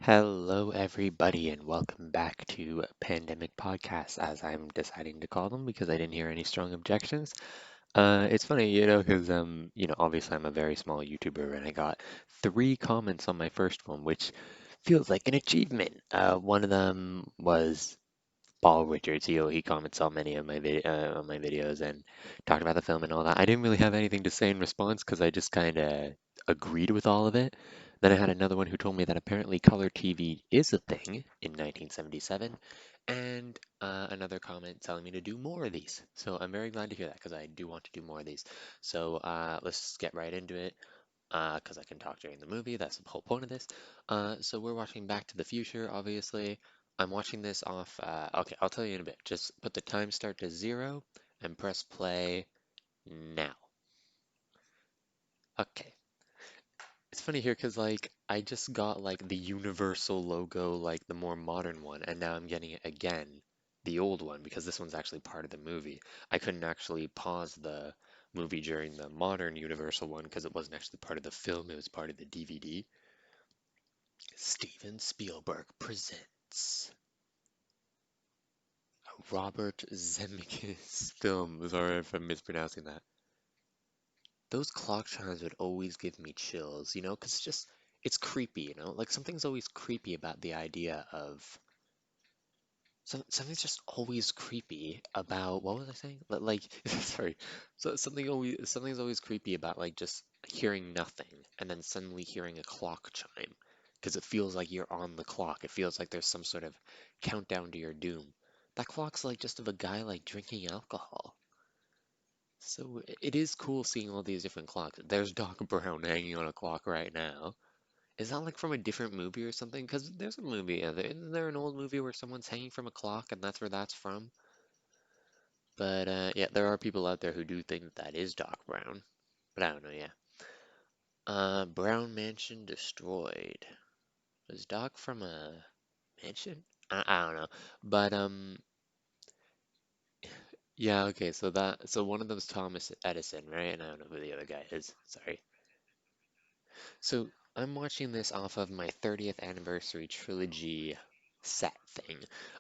Hello, everybody, and welcome back to Pandemic Podcasts, as I'm deciding to call them because I didn't hear any strong objections. It's funny, because obviously I'm a very small YouTuber, and I got 3 comments on my first one, which feels like an achievement. One of them was Paul Richards. He comments on many of my videos and talked about the film and all that. I didn't really have anything to say in response because I just kind of agreed with all of it. Then I had another one who told me that apparently color TV is a thing in 1977, and another comment telling me to do more of these. So I'm very glad to hear that because I do want to do more of these. So let's get right into it because I can talk during the movie. That's the whole point of this. So we're watching Back to the Future, obviously. I'm watching this off. Okay, I'll tell you in a bit. Just put the time start to 0 and press play now. Okay. It's funny here because like I just got like the Universal logo, like the more modern one, and now I'm getting it again, the old one, because this one's actually part of the movie. I couldn't actually pause the movie during the modern Universal one because it wasn't actually part of the film, it was part of the DVD. Steven Spielberg presents a Robert Zemeckis film. Sorry if I'm mispronouncing that. Those clock chimes would always give me chills, because it's creepy, Like something's always creepy about the idea of something's just always creepy about what was I saying? Like, sorry. So something's always creepy about like just hearing nothing and then suddenly hearing a clock chime because it feels like you're on the clock. It feels like there's some sort of countdown to your doom. That clock's like just of a guy like drinking alcohol. So it is cool seeing all these different clocks. There's Doc Brown hanging on a clock right now. Is that like from a different movie or something? Because there's a movie, isn't there an old movie where someone's hanging from a clock and that's where that's from? But yeah, there are people out there who do think that that is Doc Brown. But I don't know, yeah. Brown Mansion destroyed. Was Doc from a mansion? I don't know. But yeah, okay, so one of them's Thomas Edison, right? And I don't know who the other guy is. Sorry. So I'm watching this off of my 30th anniversary trilogy set thing.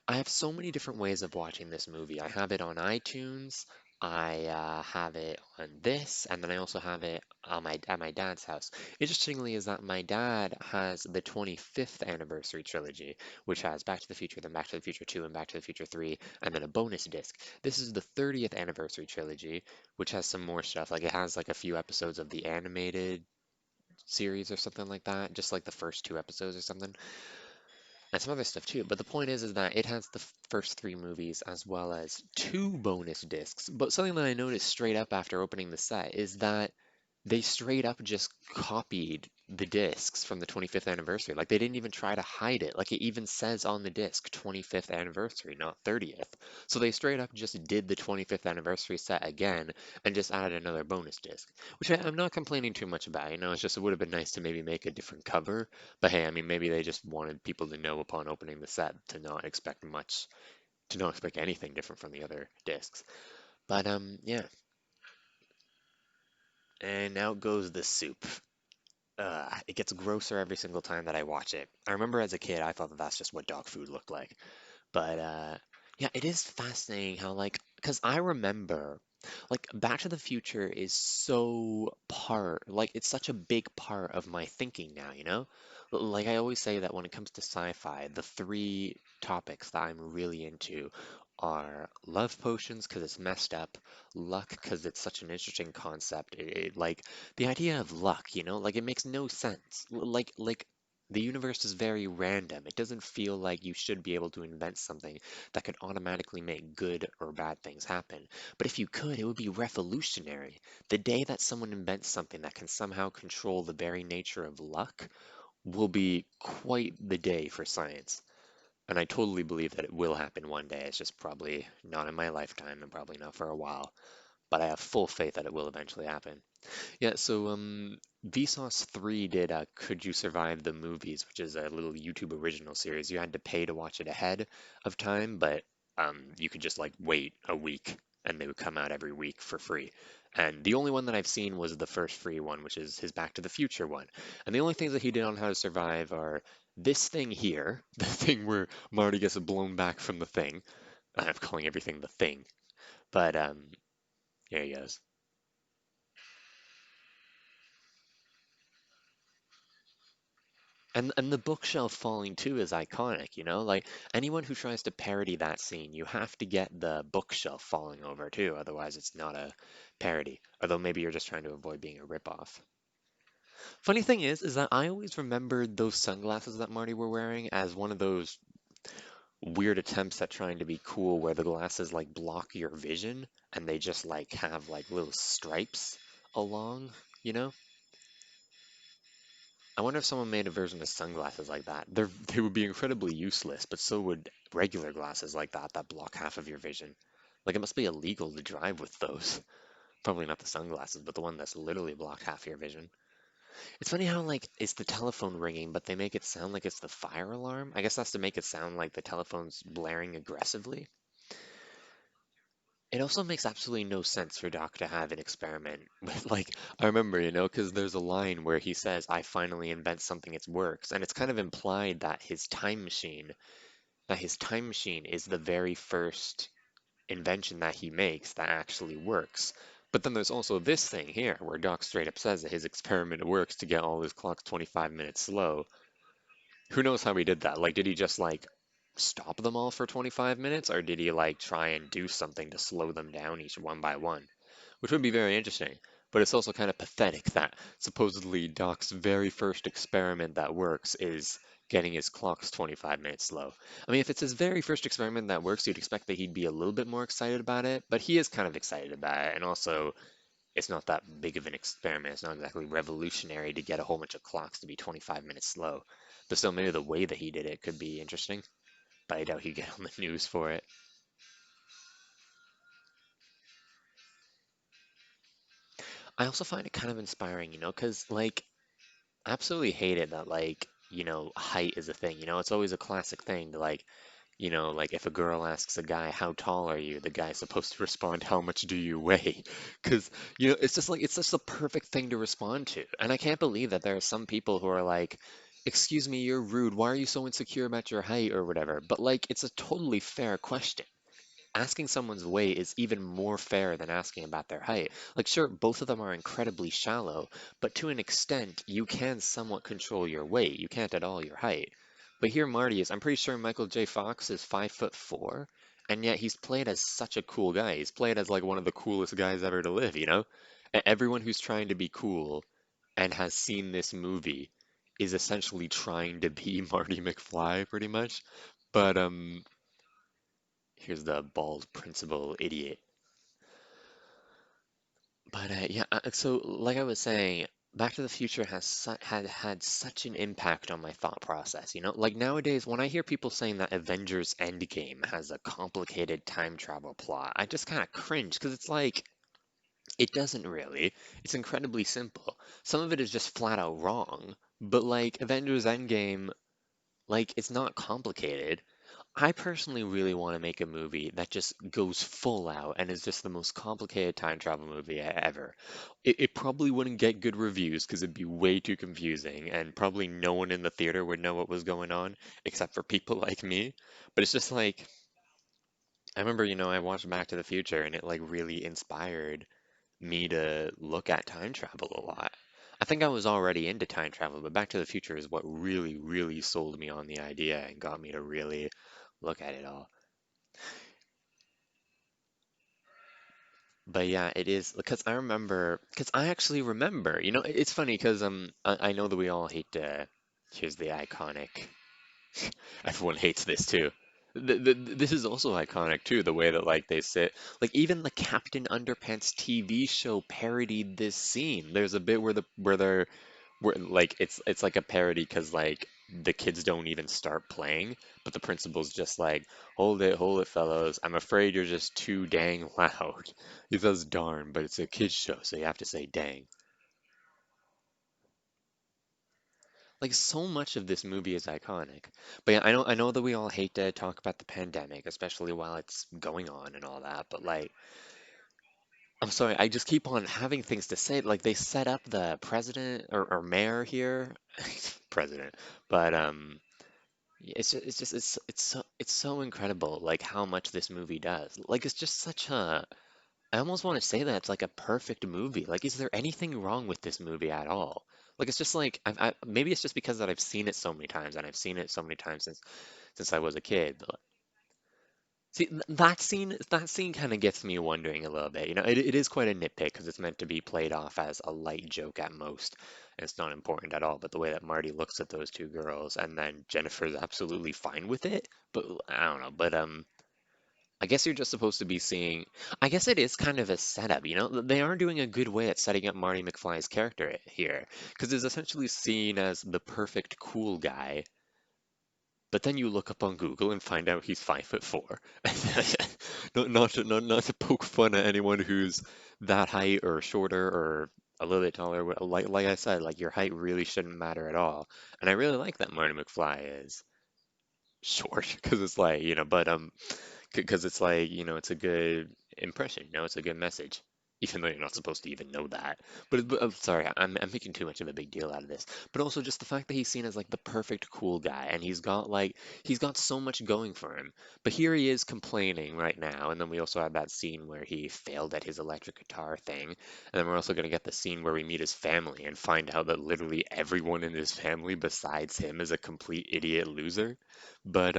I have so many different ways of watching this movie. I have it on iTunes, I have it on this, and then I also have it on my at my dad's house. Interestingly, is that my dad has the 25th anniversary trilogy, which has Back to the Future, then Back to the Future 2, and Back to the Future 3, and then a bonus disc. This is the 30th anniversary trilogy, which has some more stuff. Like it has like a few episodes of the animated series or something like that, just like the first 2 episodes or something, and some other stuff too. But the point is that it has the first 3 movies as well as 2 bonus discs. But something that I noticed straight up after opening the set is that they straight up just copied the discs from the 25th anniversary. Like they didn't even try to hide it. Like it even says on the disc 25th anniversary, not 30th. So they straight up just did the 25th anniversary set again and just added another bonus disc, which I'm not complaining too much about. It's just it would have been nice to maybe make a different cover. But hey, I mean, maybe they just wanted people to know upon opening the set to not expect anything different from the other discs. But yeah. And out goes the soup. It gets grosser every single time that I watch it. I remember as a kid, I thought that that's just what dog food looked like. But yeah, it is fascinating how, like, because I remember, like, Back to the Future is like, it's such a big part of my thinking now, you know? Like, I always say that when it comes to sci-fi, the 3 topics that I'm really into are love potions because it's messed up, luck because it's such an interesting concept. Like, the idea of luck, like, it makes no sense. Like, the universe is very random. It doesn't feel like you should be able to invent something that could automatically make good or bad things happen. But if you could, it would be revolutionary. The day that someone invents something that can somehow control the very nature of luck will be quite the day for science. And I totally believe that it will happen one day. It's just probably not in my lifetime and probably not for a while. But I have full faith that it will eventually happen. Yeah, so Vsauce 3 did Could You Survive the Movies, which is a little YouTube original series. You had to pay to watch it ahead of time, but you could just like wait a week and they would come out every week for free. And the only one that I've seen was the first free one, which is his Back to the Future one. And the only things that he did on How to Survive are This thing here, the thing where Marty gets blown back from the thing. I'm calling everything the thing, but here he goes. And the bookshelf falling too is iconic, you know? Like anyone who tries to parody that scene, you have to get the bookshelf falling over too, otherwise it's not a parody. Although maybe you're just trying to avoid being a ripoff. Funny thing is that I always remembered those sunglasses that Marty were wearing as one of those weird attempts at trying to be cool where the glasses like block your vision and they just like have like little stripes along, you know? I wonder if someone made a version of sunglasses like that. They would be incredibly useless, but so would regular glasses like that that block half of your vision. Like it must be illegal to drive with those. Probably not the sunglasses, but the one that's literally blocked half your vision. It's funny how like it's the telephone ringing, but they make it sound like it's the fire alarm. I guess that's to make it sound like the telephone's blaring aggressively. It also makes absolutely no sense for Doc to have an experiment with, like, I remember, you know, because there's a line where he says, I finally invent something that works. And it's kind of implied that his time machine is the very first invention that he makes that actually works. But then there's also this thing here where Doc straight up says that his experiment works to get all his clocks 25 minutes slow. Who knows how he did that? Like, did he just like stop them all for 25 minutes, or did he like try and do something to slow them down each one by one? Which would be very interesting. But it's also kind of pathetic that supposedly Doc's very first experiment that works is getting his clocks 25 minutes slow. I mean, if it's his very first experiment that works, you'd expect that he'd be a little bit more excited about it, but he is kind of excited about it, and also it's not that big of an experiment. It's not exactly revolutionary to get a whole bunch of clocks to be 25 minutes slow. But still, maybe the way that he did it could be interesting. But I doubt he'd get on the news for it. I also find it kind of inspiring, you know, because, like, I absolutely hate it that, like, you know, height is a thing. You know, it's always a classic thing to, like, you know, like if a girl asks a guy, how tall are you? The guy's supposed to respond, how much do you weigh? Because, you know, it's just like, it's just the perfect thing to respond to. And I can't believe that there are some people who are like, excuse me, you're rude. Why are you so insecure about your height or whatever? But like, it's a totally fair question. Asking someone's weight is even more fair than asking about their height. Like, sure, both of them are incredibly shallow, but to an extent, you can somewhat control your weight. You can't at all your height. But here Marty is, I'm pretty sure Michael J. Fox is 5'4", and yet he's played as such a cool guy. He's played as like one of the coolest guys ever to live, you know? Everyone who's trying to be cool and has seen this movie is essentially trying to be Marty McFly, pretty much. But here's the bald principal idiot. But yeah, so like I was saying, Back to the Future has had such an impact on my thought process. You know, like nowadays when I hear people saying that Avengers Endgame has a complicated time travel plot, I just kind of cringe because it's like it doesn't really. It's incredibly simple. Some of it is just flat out wrong, but like Avengers Endgame, like it's not complicated. I personally really want to make a movie that just goes full out and is just the most complicated time travel movie ever. It probably wouldn't get good reviews because it'd be way too confusing, and probably no one in the theater would know what was going on except for people like me. But it's just like, I remember, you know, I watched Back to the Future and it like really inspired me to look at time travel a lot. I think I was already into time travel, but Back to the Future is what really, really sold me on the idea and got me to really look at it all. But yeah, it is because because I actually remember, you know, it's funny because I know that we all hate here's the iconic. Everyone hates this too. This is also iconic too, the way that like they sit. Like even the Captain Underpants TV show parodied this scene. There's a bit where where like it's like a parody because like the kids don't even start playing, but the principal's just like, hold it, fellows. I'm afraid you're just too dang loud. He says darn, but it's a kids show, so you have to say dang. Like so much of this movie is iconic. But yeah, I know that we all hate to talk about the pandemic, especially while it's going on and all that, but like I'm sorry, I just keep on having things to say. Like they set up the president or mayor here, president, but it's so incredible like how much this movie does. Like it's just such a I almost want to say that it's like a perfect movie. Like, is there anything wrong with this movie at all? Like, it's just like maybe it's just because that I've seen it so many times, and I've seen it so many times since I was a kid. But see, that scene kind of gets me wondering a little bit. You know, it is quite a nitpick because it's meant to be played off as a light joke at most, and it's not important at all. But the way that Marty looks at those two girls, and then Jennifer's absolutely fine with it. But I don't know. But I guess you're just supposed to be seeing. I guess it is kind of a setup, you know? They are doing a good way at setting up Marty McFly's character here, because he's essentially seen as the perfect cool guy, but then you look up on Google and find out he's 5'4". Not to poke fun at anyone who's that height or shorter or a little bit taller. Like I said, like your height really shouldn't matter at all. And I really like that Marty McFly is short because it's like, but because it's like, it's a good impression, it's a good message, even though you're not supposed to even know that. But I'm sorry, I'm making too much of a big deal out of this. But also just the fact that he's seen as like the perfect cool guy, and he's got so much going for him. But here he is complaining right now, and then we also have that scene where he failed at his electric guitar thing, and then we're also gonna get the scene where we meet his family and find out that literally everyone in his family besides him is a complete idiot loser. But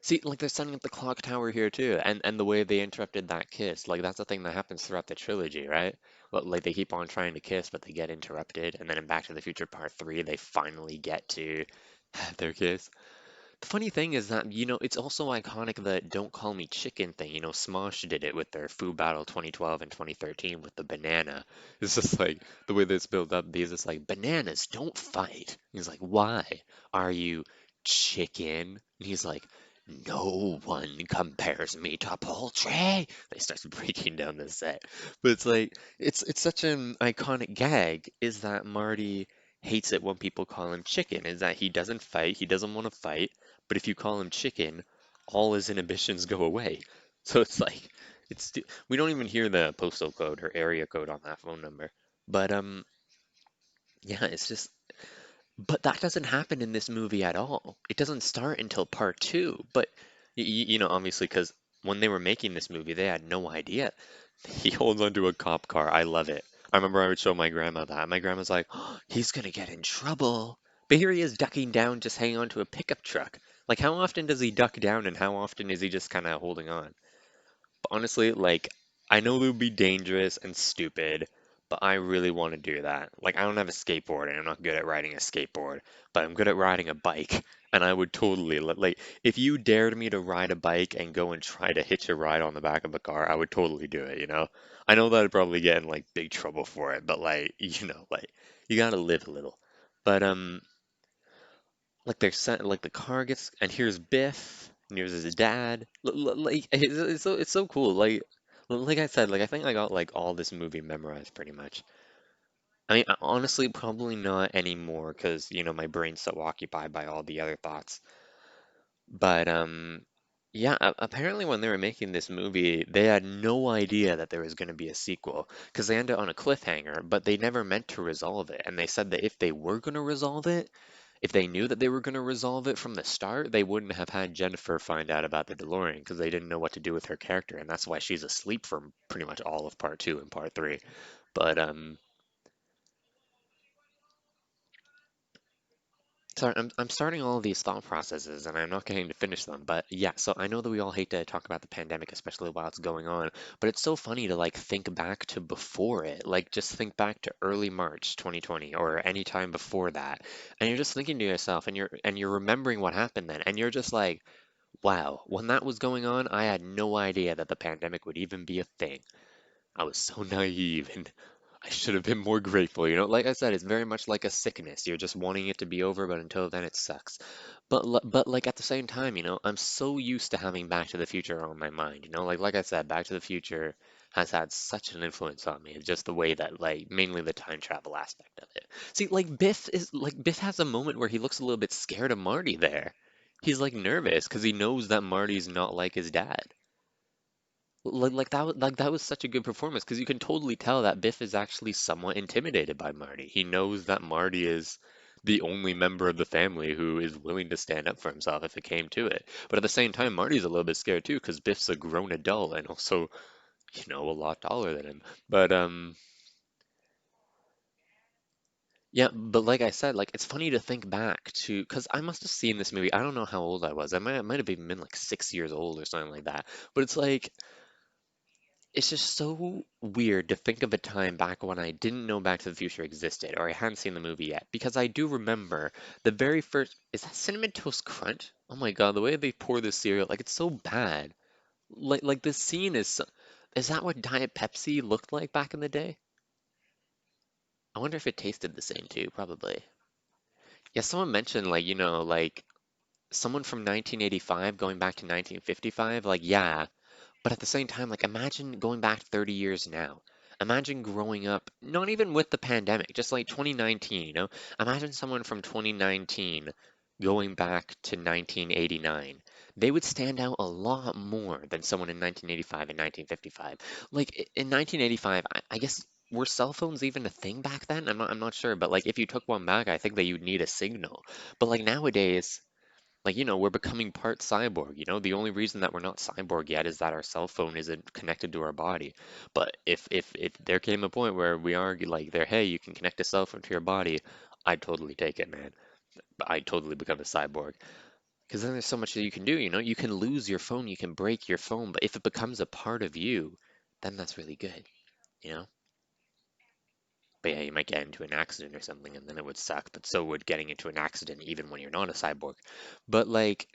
see, like they're setting up the clock tower here too, and the way they interrupted that kiss, like that's the thing that happens throughout the trilogy, right? Well, like they keep on trying to kiss, but they get interrupted, and then in Back to the Future Part 3, they finally get to have their kiss. The funny thing is that, it's also iconic that "Don't Call Me Chicken" thing. Smosh did it with their Food Battle 2012 and 2013 with the banana. It's just like the way this built up. These it's like bananas don't fight. He's like, why? Are you chicken? And he's like, no one compares me to poultry. They start breaking down the set, but it's like it's such an iconic gag. Is that Marty hates it when people call him chicken? Is that he doesn't fight? He doesn't want to fight, but if you call him chicken, all his inhibitions go away. So it's like we don't even hear the postal code or area code on that phone number. But yeah, it's just but that doesn't happen in this movie at all. It doesn't start until part two. But obviously because when they were making this movie, they had no idea. He holds onto a cop car. I love it. I remember I would show my grandma that. My grandma's like, oh, he's gonna get in trouble. But here he is ducking down, just hanging onto a pickup truck. Like, how often does he duck down and how often is he just kind of holding on? But honestly, like, I know it would be dangerous and stupid, but I really want to do that. Like, I don't have a skateboard and I'm not good at riding a skateboard, but I'm good at riding a bike. And I would totally, like, if you dared me to ride a bike and go and try to hitch a ride on the back of a car, I would totally do it, you know? I know that I'd probably get in, like, big trouble for it, but, like, like, you gotta live a little. But, like they're sent, like the car gets, and here's Biff, and here's his dad. Like it's so cool. Like I said, like I think I got like all this movie memorized pretty much. I mean, honestly, probably not anymore because my brain's so occupied by all the other thoughts. But yeah, apparently when they were making this movie, they had no idea that there was going to be a sequel because they ended on a cliffhanger, but they never meant to resolve it. And they said that if they were going to resolve it, if they knew that they were going to resolve it from the start, they wouldn't have had Jennifer find out about the DeLorean because they didn't know what to do with her character, and that's why she's asleep for pretty much all of part two and part three. But sorry, I'm starting all of these thought processes and I'm not getting to finish them. But yeah, so I know that we all hate to talk about the pandemic, especially while it's going on, but it's so funny to like think back to before it. Like just think back to early March 2020 or any time before that. And you're just thinking to yourself and you're remembering what happened then and you're just like, wow, when that was going on, I had no idea that the pandemic would even be a thing. I was so naive and I should have been more grateful. Like I said, it's very much like a sickness. You're just wanting it to be over, but until then it sucks. But like at the same time, I'm so used to having Back to the Future on my mind. Like I said, Back to the Future has had such an influence on me. It's just the way that like mainly the time travel aspect of it. See, Biff has a moment where he looks a little bit scared of Marty there. He's like nervous because he knows that Marty's not like his dad. Like that was such a good performance because you can totally tell that Biff is actually somewhat intimidated by Marty. He knows that Marty is the only member of the family who is willing to stand up for himself if it came to it. But at the same time, Marty's a little bit scared too because Biff's a grown adult and also, a lot taller than him. But yeah, but like I said, like it's funny to think back to because I must have seen this movie. I don't know how old I was. I might have even been like 6 years old or something like that. But it's like it's just so weird to think of a time back when I didn't know Back to the Future existed or I hadn't seen the movie yet because I do remember the very first is that Cinnamon Toast Crunch? Oh my God, the way they pour this cereal, like it's so bad. Like this scene is that what Diet Pepsi looked like back in the day? I wonder if it tasted the same too, probably. Yeah, someone mentioned like, like someone from 1985 going back to 1955, like yeah, but at the same time, like imagine going back 30 years now. Imagine growing up, not even with the pandemic, just like 2019, Imagine someone from 2019 going back to 1989. They would stand out a lot more than someone in 1985 and 1955. Like in 1985, I guess were cell phones even a thing back then? I'm not sure, but like if you took one back, I think that you'd need a signal. But like nowadays, like, we're becoming part cyborg, The only reason that we're not cyborg yet is that our cell phone isn't connected to our body. But if there came a point where we are like there, hey, you can connect a cell phone to your body, I'd totally take it, man. I'd totally become a cyborg. Because then there's so much that you can do, You can lose your phone, you can break your phone, but if it becomes a part of you, then that's really good, you know? But yeah, you might get into an accident or something, and then it would suck. But so would getting into an accident, even when you're not a cyborg. But like,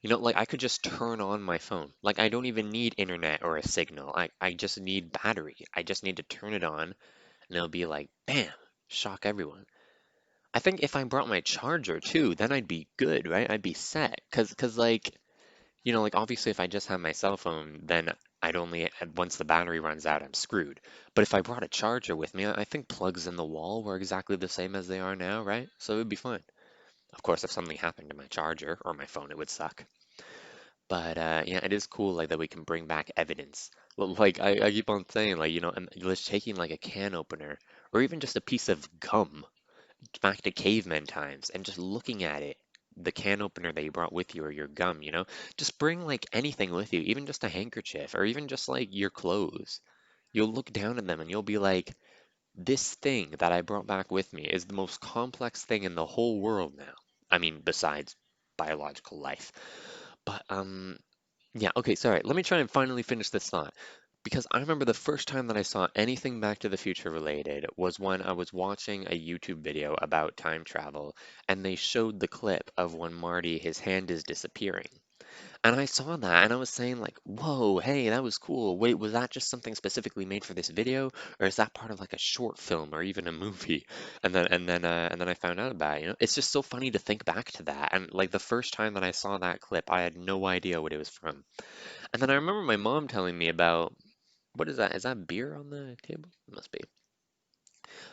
like I could just turn on my phone. Like I don't even need internet or a signal. I just need battery. I just need to turn it on, and it'll be like, bam, shock everyone. I think if I brought my charger too, then I'd be good, right? I'd be set. Cause like like obviously if I just have my cell phone, then I'd only once the battery runs out, I'm screwed. But if I brought a charger with me, I think plugs in the wall were exactly the same as they are now, right? So it would be fine. Of course, if something happened to my charger or my phone, it would suck. But yeah, it is cool like that we can bring back evidence. Like I keep on saying, like, just taking like a can opener or even just a piece of gum back to caveman times and just looking at it, the can opener that you brought with you or your gum, just bring like anything with you, even just a handkerchief or even just like your clothes. You'll look down at them and you'll be like, this thing that I brought back with me is the most complex thing in the whole world now. I mean, besides biological life. But yeah, okay, sorry. Let me try and finally finish this thought. Because I remember the first time that I saw anything Back to the Future related was when I was watching a YouTube video about time travel, and they showed the clip of when Marty, his hand is disappearing. And I saw that and I was saying like, whoa, hey, that was cool. Wait, was that just something specifically made for this video? Or is that part of like a short film or even a movie? And then I found out about it, It's just so funny to think back to that. And like the first time that I saw that clip, I had no idea what it was from. And then I remember my mom telling me about what is that? Is that beer on the table? It must be.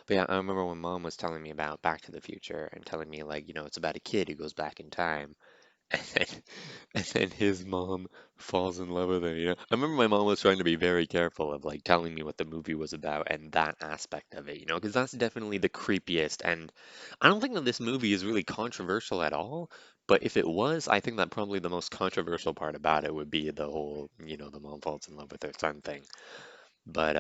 But yeah, I remember when mom was telling me about Back to the Future and telling me like, it's about a kid who goes back in time and then, and then his mom falls in love with him, I remember my mom was trying to be very careful of like telling me what the movie was about and that aspect of it, because that's definitely the creepiest. And I don't think that this movie is really controversial at all. But if it was, I think that probably the most controversial part about it would be the whole, the mom falls in love with her son thing. But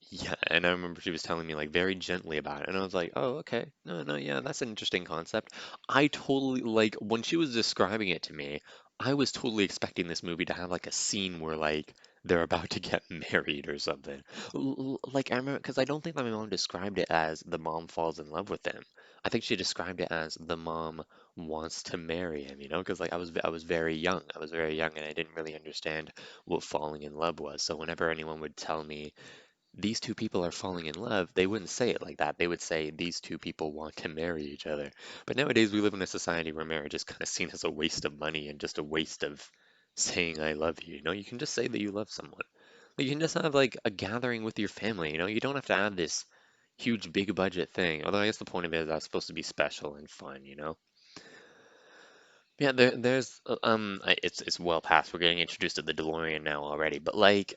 yeah, and I remember she was telling me like very gently about it, and I was like, "Oh, okay. No, no, yeah, that's an interesting concept." I totally like when she was describing it to me, I was totally expecting this movie to have like a scene where like they're about to get married or something. Like I remember because I don't think that my mom described it as the mom falls in love with him. I think she described it as the mom wants to marry him, because like I was very young. I was very young and I didn't really understand what falling in love was. So whenever anyone would tell me these two people are falling in love, they wouldn't say it like that. They would say these two people want to marry each other. But nowadays we live in a society where marriage is kind of seen as a waste of money and just a waste of saying I love you. You can just say that you love someone. You can just have like a gathering with your family, You don't have to have this huge big budget thing. Although I guess the point of it is that's supposed to be special and fun. Yeah, it's well past. We're getting introduced to the DeLorean now already, but like,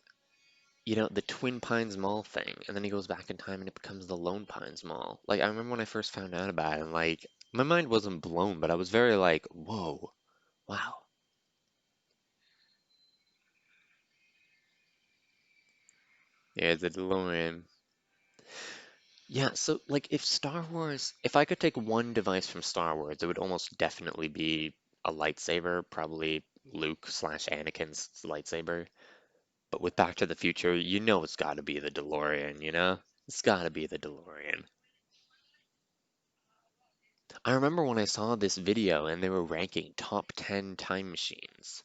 the Twin Pines Mall thing, and then he goes back in time and it becomes the Lone Pines Mall. Like, I remember when I first found out about it, and like, my mind wasn't blown, but I was very like, whoa, wow. Yeah, the DeLorean. Yeah, so like if Star Wars, if I could take one device from Star Wars, it would almost definitely be a lightsaber, probably Luke slash Anakin's lightsaber. But with Back to the Future, it's got to be the DeLorean, you know? It's got to be the DeLorean. I remember when I saw this video and they were ranking top 10 time machines.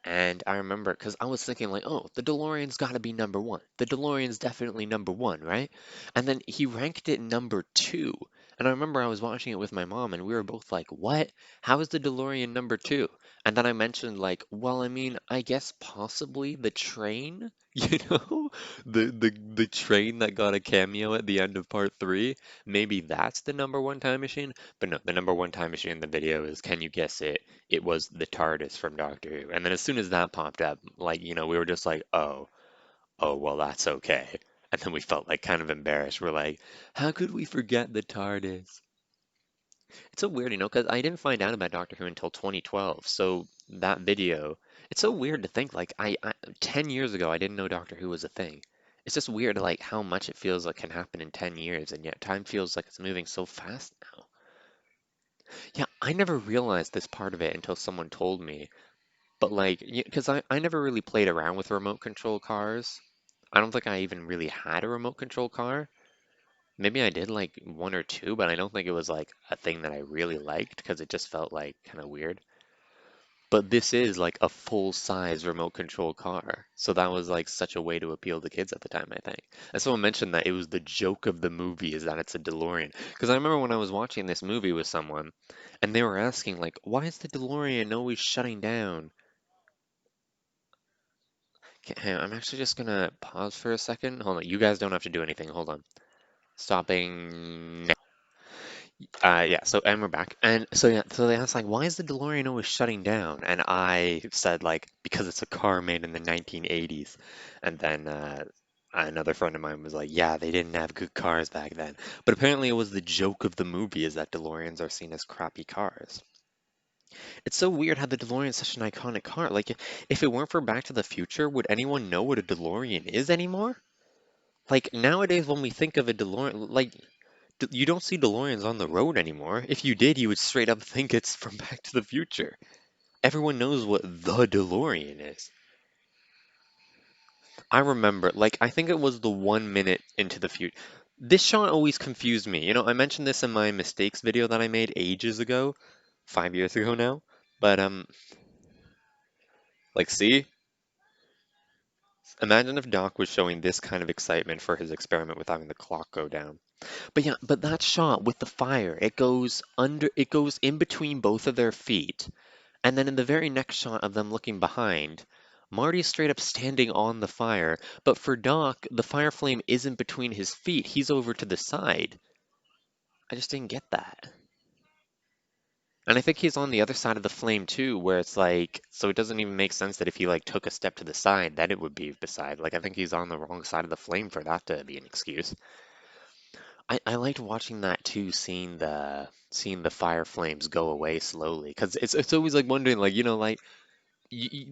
And I remember because I was thinking like, oh, the DeLorean's got to be number one. The DeLorean's definitely number one, right? And then he ranked it number two. And I remember I was watching it with my mom, and we were both like, "What? How is the DeLorean number two?" And then I mentioned like, "Well, I mean, I guess possibly the train, you know, the train that got a cameo at the end of part three. Maybe that's the number one time machine." But no, the number one time machine in the video is, can you guess it? It was the TARDIS from Doctor Who. And then as soon as that popped up, like, we were just like, oh, well, that's okay. And then we felt like kind of embarrassed. We're like, how could we forget the TARDIS? It's so weird, because I didn't find out about Doctor Who until 2012. So that video, it's so weird to think like 10 years ago, I didn't know Doctor Who was a thing. It's just weird, like how much it feels like can happen in 10 years, and yet time feels like it's moving so fast now. Yeah, I never realized this part of it until someone told me. But like, because I never really played around with remote control cars. I don't think I even really had a remote control car. Maybe I did like one or two, but I don't think it was like a thing that I really liked because it just felt like kind of weird. But this is like a full-size remote control car. So that was like such a way to appeal to kids at the time, I think. And someone mentioned that it was the joke of the movie is that it's a DeLorean. Because I remember when I was watching this movie with someone and they were asking like, why is the DeLorean always shutting down? Okay, hang on, I'm actually just gonna pause for a second. Hold on, you guys don't have to do anything. Hold on. Stopping. Yeah, and we're back. And so yeah, so they asked like, why is the DeLorean always shutting down? And I said like, because it's a car made in the 1980s. And then another friend of mine was like, yeah, they didn't have good cars back then. But apparently it was the joke of the movie is that DeLoreans are seen as crappy cars. It's so weird how the DeLorean is such an iconic car. Like, if it weren't for Back to the Future, would anyone know what a DeLorean is anymore? Like nowadays, when we think of a DeLorean, like you don't see DeLoreans on the road anymore. If you did, you would straight up think it's from Back to the Future. Everyone knows what the DeLorean is. I remember, like, I think it was the 1 minute into the future. This shot always confused me. I mentioned this in my mistakes video that I made ages ago, 5 years ago now. But like, see, imagine if Doc was showing this kind of excitement for his experiment with having the clock go down. But yeah, but that shot with the fire, it goes in between both of their feet. And then in the very next shot of them looking behind, Marty's straight up standing on the fire, but for Doc, the fire flame isn't between his feet, he's over to the side. I just didn't get that. And I think he's on the other side of the flame too, where it's like, so it doesn't even make sense that if he like took a step to the side, that it would be beside. Like I think he's on the wrong side of the flame for that to be an excuse. I liked watching that too, seeing the fire flames go away slowly, because it's always like wondering, like like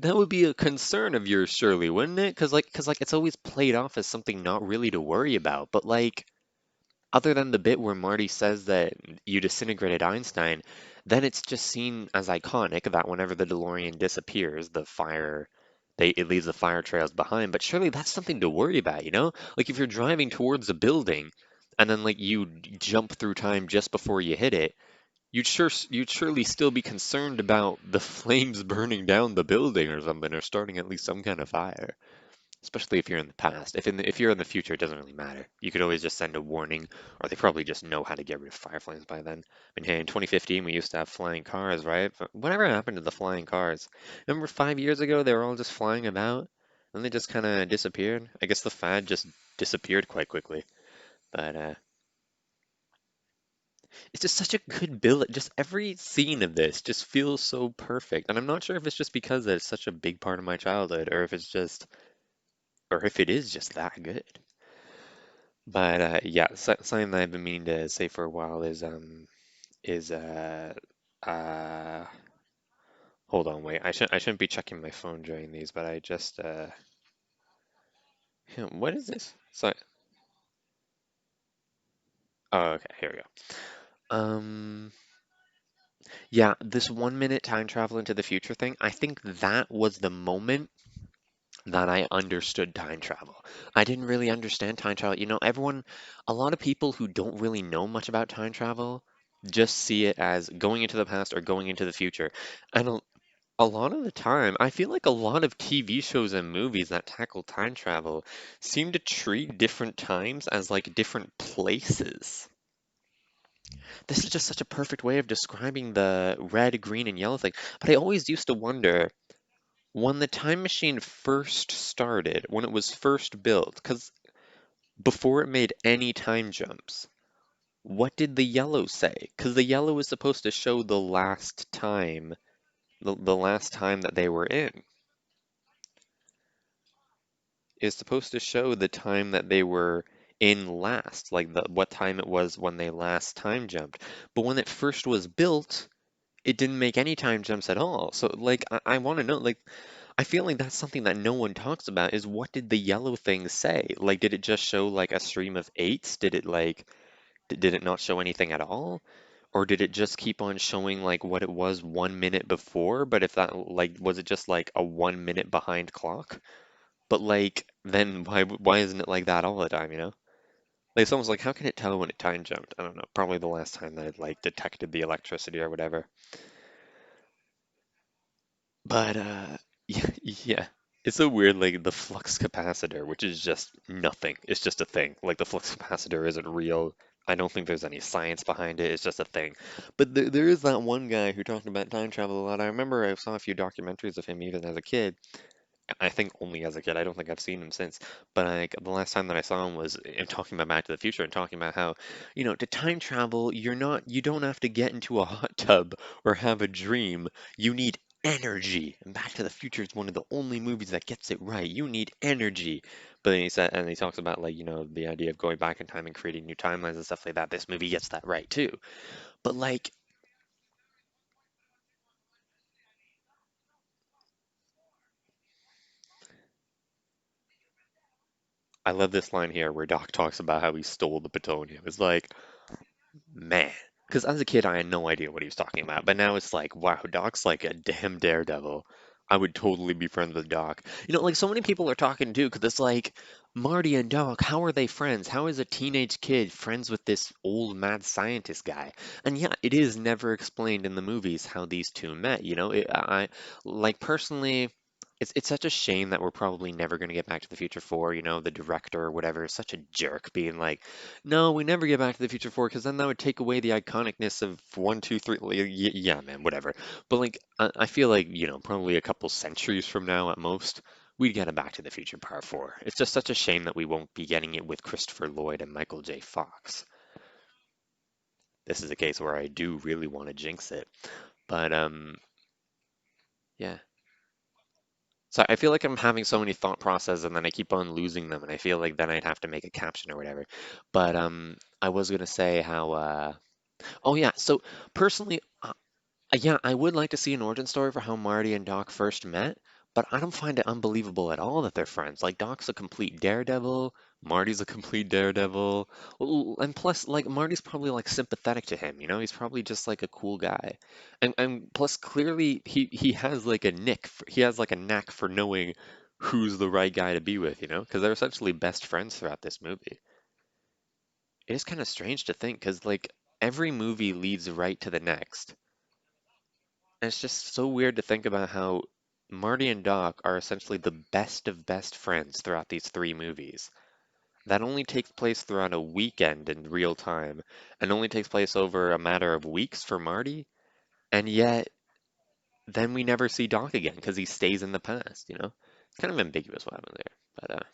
that would be a concern of yours, surely, wouldn't it? Because like it's always played off as something not really to worry about. But like, other than the bit where Marty says that you disintegrated Einstein, then it's just seen as iconic that whenever the DeLorean disappears, it leaves the fire trails behind. But surely that's something to worry about, you know? Like if you're driving towards a building and then like you jump through time just before you hit it, you'd surely still be concerned about the flames burning down the building or something, or starting at least some kind of fire. Especially if you're in the past. If you're in the future, it doesn't really matter. You could always just send a warning, or they probably just know how to get rid of fire flames by then. I mean, hey, in 2015 we used to have flying cars, right? But whatever happened to the flying cars? Remember 5 years ago they were all just flying about, and they just kind of disappeared. I guess the fad just disappeared quite quickly. But It's just such a good build. Just every scene of this just feels so perfect. And I'm not sure if it's just because it's such a big part of my childhood or if it's just, or if it is just that good. But yeah, something that I've been meaning to say for a while is uh hold on, wait. I shouldn't be checking my phone during these, but I just what is this? So oh, okay, here we go. Yeah, this 1 minute time travel into the future thing, I think that was the moment that I understood time travel. I didn't really understand time travel. A lot of people who don't really know much about time travel just see it as going into the past or going into the future. And a lot of the time, I feel like a lot of TV shows and movies that tackle time travel seem to treat different times as like different places. This is just such a perfect way of describing the red, green, and yellow thing. But I always used to wonder when the time machine first started, when it was first built, because before it made any time jumps, what did the yellow say? Because the yellow is supposed to show the last time, the last time that they were in. Is supposed to show the time that they were in last, like what time it was when they last time jumped. But when it first was built, it didn't make any time jumps at all. So like I want to know, like I feel like that's something that no one talks about is what did the yellow thing say? Like did it just show like a stream of eights? Did it like did it not show anything at all? Or did it just keep on showing like what it was 1 minute before? But if that like was it just like a 1 minute behind clock? But like then why isn't it like that all the time, you know? Like it's almost like how can it tell when it time jumped? I don't know. Probably the last time that it like detected the electricity or whatever. But yeah, yeah. It's so weird, like the flux capacitor, which is just nothing. It's just a thing. Like the flux capacitor isn't real. I don't think there's any science behind it. It's just a thing. But there is that one guy who talked about time travel a lot. I remember I saw a few documentaries of him even as a kid, I think only as a kid. I don't think I've seen him since. But like the last time that I saw him was in talking about Back to the Future and talking about how, to time travel, you don't have to get into a hot tub or have a dream. You need energy. And Back to the Future is one of the only movies that gets it right. You need energy. But then he talks about like, the idea of going back in time and creating new timelines and stuff like that. This movie gets that right too. But like, I love this line here where Doc talks about how he stole the plutonium. It's like, man, because as a kid, I had no idea what he was talking about. But now it's like, wow, Doc's like a damn daredevil. I would totally be friends with Doc. Like so many people are talking too, because it's like Marty and Doc, how are they friends? How is a teenage kid friends with this old mad scientist guy? And yeah, it is never explained in the movies how these two met. Like personally, it's such a shame that we're probably never going to get Back to the Future 4. The director or whatever is such a jerk, being like, no, we never get Back to the Future 4 because then that would take away the iconicness of one, two, three. Like, yeah, man, whatever. But like, I feel like, probably a couple centuries from now at most, we'd get a Back to the Future Part 4. It's just such a shame that we won't be getting it with Christopher Lloyd and Michael J. Fox. This is a case where I do really want to jinx it. But yeah. So I feel like I'm having so many thought processes and then I keep on losing them and I feel like then I'd have to make a caption or whatever. But I was gonna say how oh yeah, so personally, yeah, I would like to see an origin story for how Marty and Doc first met, but I don't find it unbelievable at all that they're friends. Like Doc's a complete daredevil, Marty's a complete daredevil, and plus, like Marty's probably like sympathetic to him. He's probably just like a cool guy, and plus clearly he has like a he has like a knack for knowing who's the right guy to be with. Because they're essentially best friends throughout this movie. It is kind of strange to think, because like every movie leads right to the next. And it's just so weird to think about how Marty and Doc are essentially the best of best friends throughout these three movies. That only takes place throughout a weekend in real time, and only takes place over a matter of weeks for Marty, and yet then we never see Doc again because he stays in the past. It's kind of ambiguous what happened there. But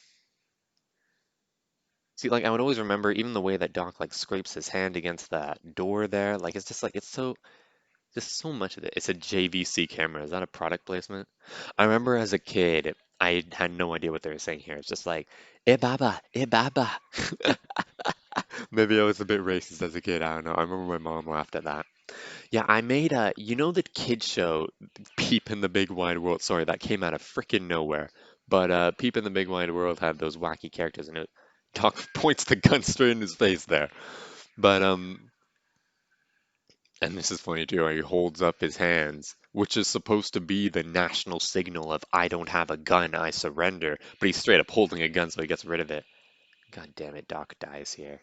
See, like I would always remember even the way that Doc like scrapes his hand against that door there. Like it's just like it's so just so much of it. It's a JVC camera. Is that a product placement? I remember as a kid, I had no idea what they were saying here. It's just like, eh baba, eh baba. Maybe I was a bit racist as a kid. I don't know. I remember my mom laughed at that. Yeah, I made a, you know, the kid show, Peep in the Big Wide World. Sorry, that came out of freaking nowhere. But Peep in the Big Wide World had those wacky characters, and it Doc points the gun straight in his face there. But and this is funny too. He holds up his hands, which is supposed to be the national signal of "I don't have a gun, I surrender." But he's straight up holding a gun, so he gets rid of it. God damn it, Doc dies here,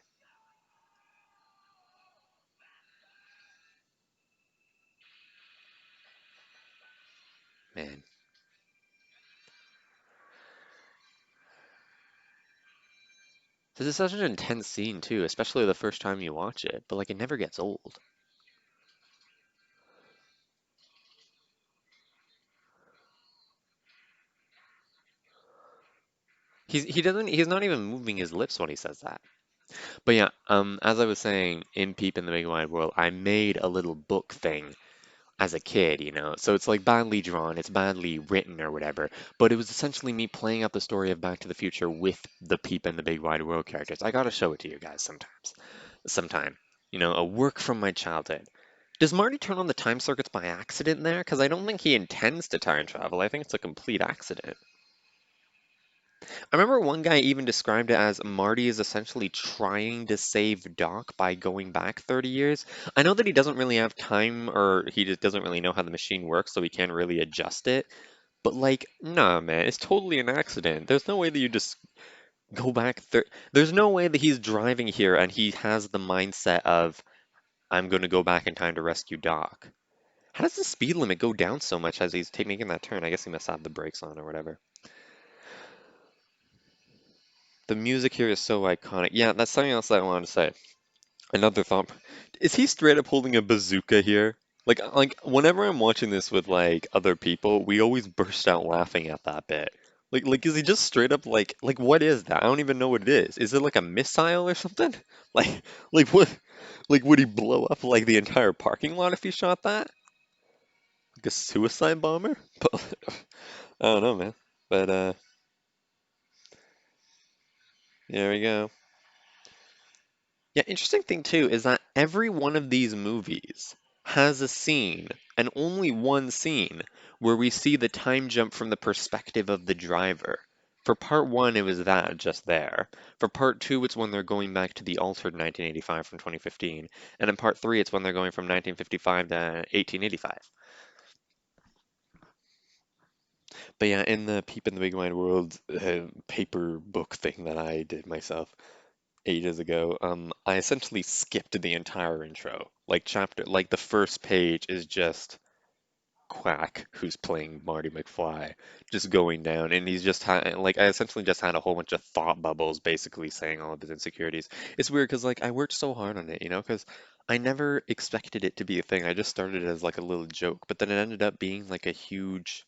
man. This is such an intense scene too, especially the first time you watch it. But like, it never gets old. He's not even moving his lips when he says that. But yeah, as I was saying, in Peep in the Big Wide World, I made a little book thing as a kid, you know. So it's like badly drawn, it's badly written or whatever, but it was essentially me playing out the story of Back to the Future with the Peep and the Big Wide World characters. I gotta show it to you guys sometime. You know, a work from my childhood. Does Marty turn on the time circuits by accident there? Because I don't think he intends to time travel. I think it's a complete accident. I remember one guy even described it as Marty is essentially trying to save Doc by going back 30 years. I know that he doesn't really have time or he just doesn't really know how the machine works, so he can't really adjust it. But like, nah, man, it's totally an accident. There's no way that you just go back there's no way that he's driving here and he has the mindset of I'm going to go back in time to rescue Doc. How does the speed limit go down so much as he's making that turn? I guess he must have the brakes on or whatever. The music here is so iconic. Yeah, that's something else that I wanted to say. Another thought. Is he straight up holding a bazooka here? Like whenever I'm watching this with like other people, we always burst out laughing at that bit. Like is he just straight up like what is that? I don't even know what it is. Is it like a missile or something? Like like what like would he blow up like the entire parking lot if he shot that? Like a suicide bomber? But I don't know, man. But there we go. Yeah, interesting thing too is that every one of these movies has a scene, and only one scene, where we see the time jump from the perspective of the driver. For part one, it was that just there. For part two, it's when they're going back to the altered 1985 from 2015. And in part three, it's when they're going from 1955 to 1885. But yeah, in the Peep in the Big Wide World paper book thing that I did myself, ages ago, I essentially skipped the entire intro. Like the first page is just Quack, who's playing Marty McFly, just going down, and he's just like I essentially just had a whole bunch of thought bubbles, basically saying all of his insecurities. It's weird because like I worked so hard on it, you know, because I never expected it to be a thing. I just started it as like a little joke, but then it ended up being like a huge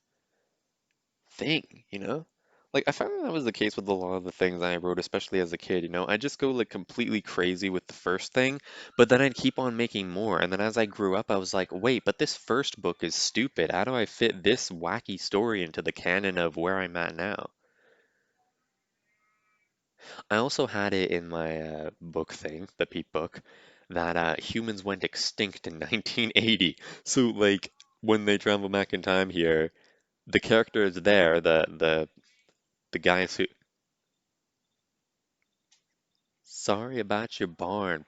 thing, you know? Like I found that was the case with a lot of the things I wrote, especially as a kid, you know? I just go like completely crazy with the first thing, but then I'd keep on making more. And then as I grew up, I was like, wait, but this first book is stupid. How do I fit this wacky story into the canon of where I'm at now? I also had it in my book thing, the Peep book, that humans went extinct in 1980. So like when they travel back in time here, the character is there, the guys who sorry about your barn.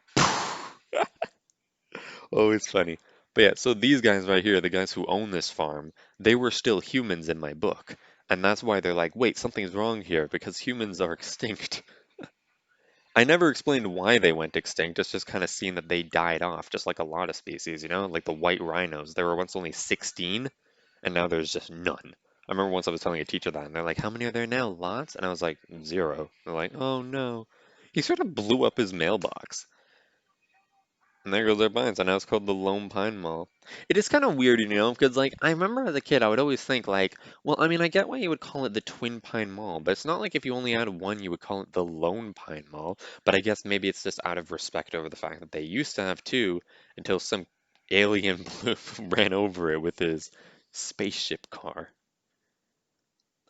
Oh, it's funny. But yeah, so these guys right here, the guys who own this farm, they were still humans in my book. And that's why they're like, wait, something's wrong here because humans are extinct. I never explained why they went extinct. It's just kind of seen that they died off, just like a lot of species, you know? Like the white rhinos. There were once only 16, and now there's just none. I remember once I was telling a teacher that, and they're like, how many are there now? Lots? And I was like, zero. They're like, oh no. He sort of blew up his mailbox. And there goes their pine. So now it's called the Lone Pine Mall. It is kind of weird, because like I remember as a kid, I would always think like, well, I mean, I get why you would call it the Twin Pine Mall, but it's not like if you only had one, you would call it the Lone Pine Mall. But I guess maybe it's just out of respect over the fact that they used to have two until some alien ran over it with his spaceship car.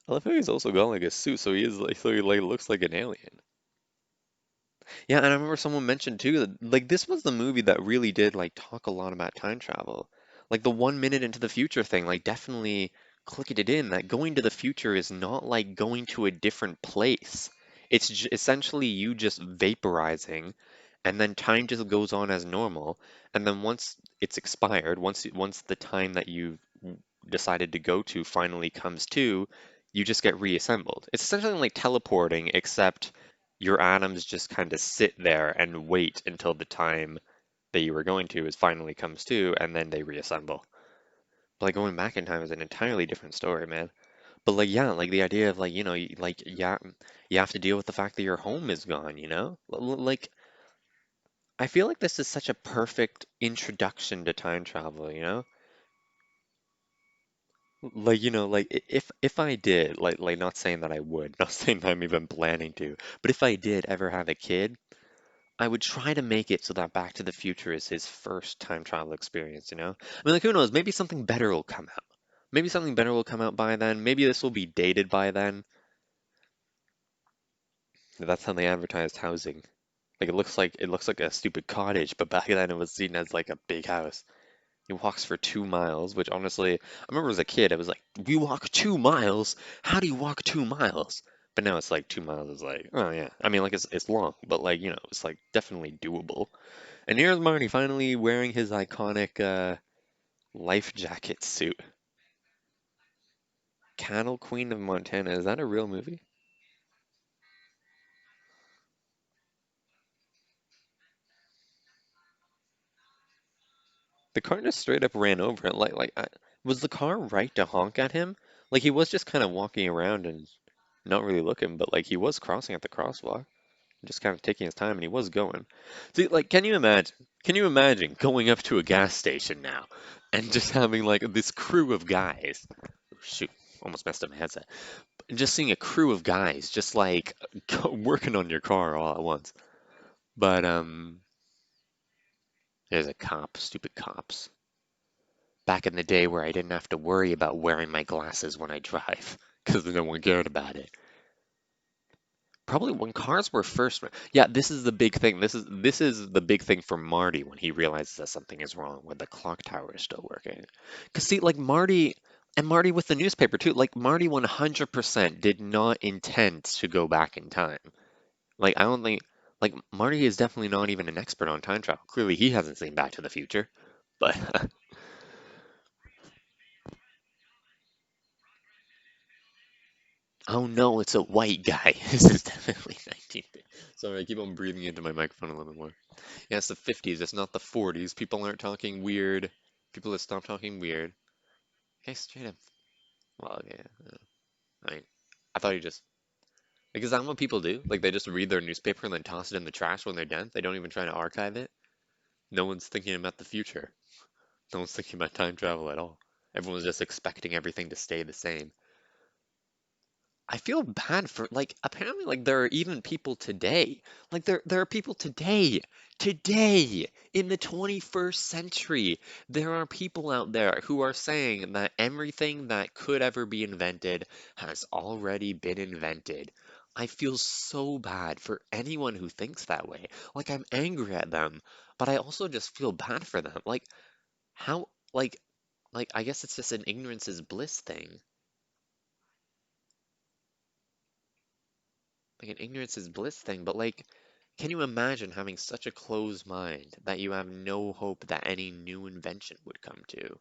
I love how he's also got like a suit, so he like looks like an alien. Yeah, and I remember someone mentioned too that like this was the movie that really did like talk a lot about time travel. Like the 1 minute into the future thing, like definitely clicked it in that going to the future is not like going to a different place. It's essentially you just vaporizing, and then time just goes on as normal. And then once it's expired, once the time that you decided to go to finally comes to, you just get reassembled. It's essentially like teleporting, except your atoms just kind of sit there and wait until the time that you were going to is finally comes to, and then they reassemble. But like going back in time is an entirely different story, man. But like yeah, like the idea of like like yeah, you have to deal with the fact that your home is gone, you know? Like I feel like this is such a perfect introduction to time travel, you know? Like, like if I did, like not saying that I would, not saying that I'm even planning to, but if I did ever have a kid, I would try to make it so that Back to the Future is his first time travel experience, you know? I mean, like who knows, maybe something better will come out. Maybe something better will come out by then. Maybe this will be dated by then. That's how they advertised housing. Like it looks like a stupid cottage, but back then it was seen as like a big house. He walks for 2 miles, which honestly, I remember as a kid, I was like, we walk 2 miles? How do you walk 2 miles? But now it's like 2 miles is like, oh yeah. I mean, like it's long, but like, it's like definitely doable. And here's Marty finally wearing his iconic life jacket suit. Cattle Queen of Montana. Is that a real movie? The car just straight up ran over it. Was the car right to honk at him? Like he was just kind of walking around and not really looking, but like he was crossing at the crosswalk. Just kind of taking his time, and he was going. See, like, can you imagine? Can you imagine going up to a gas station now and just having like this crew of guys? Shoot, almost messed up my headset. And just seeing a crew of guys just like working on your car all at once. But there's a cop, stupid cops. Back in the day where I didn't have to worry about wearing my glasses when I drive because no one cared about it. Probably when cars were first. Yeah, this is the big thing. This is the big thing for Marty when he realizes that something is wrong when the clock tower is still working. Because see, like Marty and Marty with the newspaper too. Like Marty 100% did not intend to go back in time. Like I don't think like Marty is definitely not even an expert on time travel. Clearly, he hasn't seen Back to the Future. But oh no, it's a white guy. This is definitely 1950. Sorry, I keep on breathing into my microphone a little bit more. Yeah, it's the 50s. It's not the 40s. People aren't talking weird. People have stopped talking weird. Okay, straight up. Well, yeah. I mean, I thought you just because that's what people do. Like they just read their newspaper and then toss it in the trash when they're done. They don't even try to archive it. No one's thinking about the future. No one's thinking about time travel at all. Everyone's just expecting everything to stay the same. I feel bad for like apparently like there are even people today. Like there are people today in the 21st century. There are people out there who are saying that everything that could ever be invented has already been invented. I feel so bad for anyone who thinks that way. Like I'm angry at them, but I also just feel bad for them. Like how like I guess it's just an ignorance is bliss thing. Like an ignorance is bliss thing, but like, can you imagine having such a closed mind that you have no hope that any new invention would come to?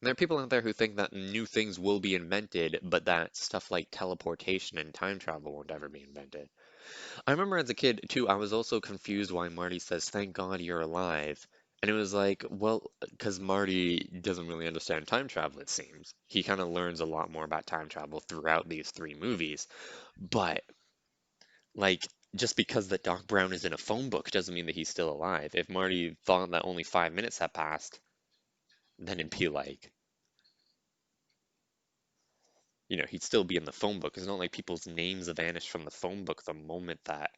There are people out there who think that new things will be invented, but that stuff like teleportation and time travel won't ever be invented. I remember as a kid too, I was also confused why Marty says, "Thank God you're alive." And it was like, well, because Marty doesn't really understand time travel, it seems. He kind of learns a lot more about time travel throughout these three movies. But like Just because that Doc Brown is in a phone book doesn't mean that he's still alive. If Marty thought that only 5 minutes had passed, then it'd be like, he'd still be in the phone book. It's not like people's names vanish from the phone book the moment that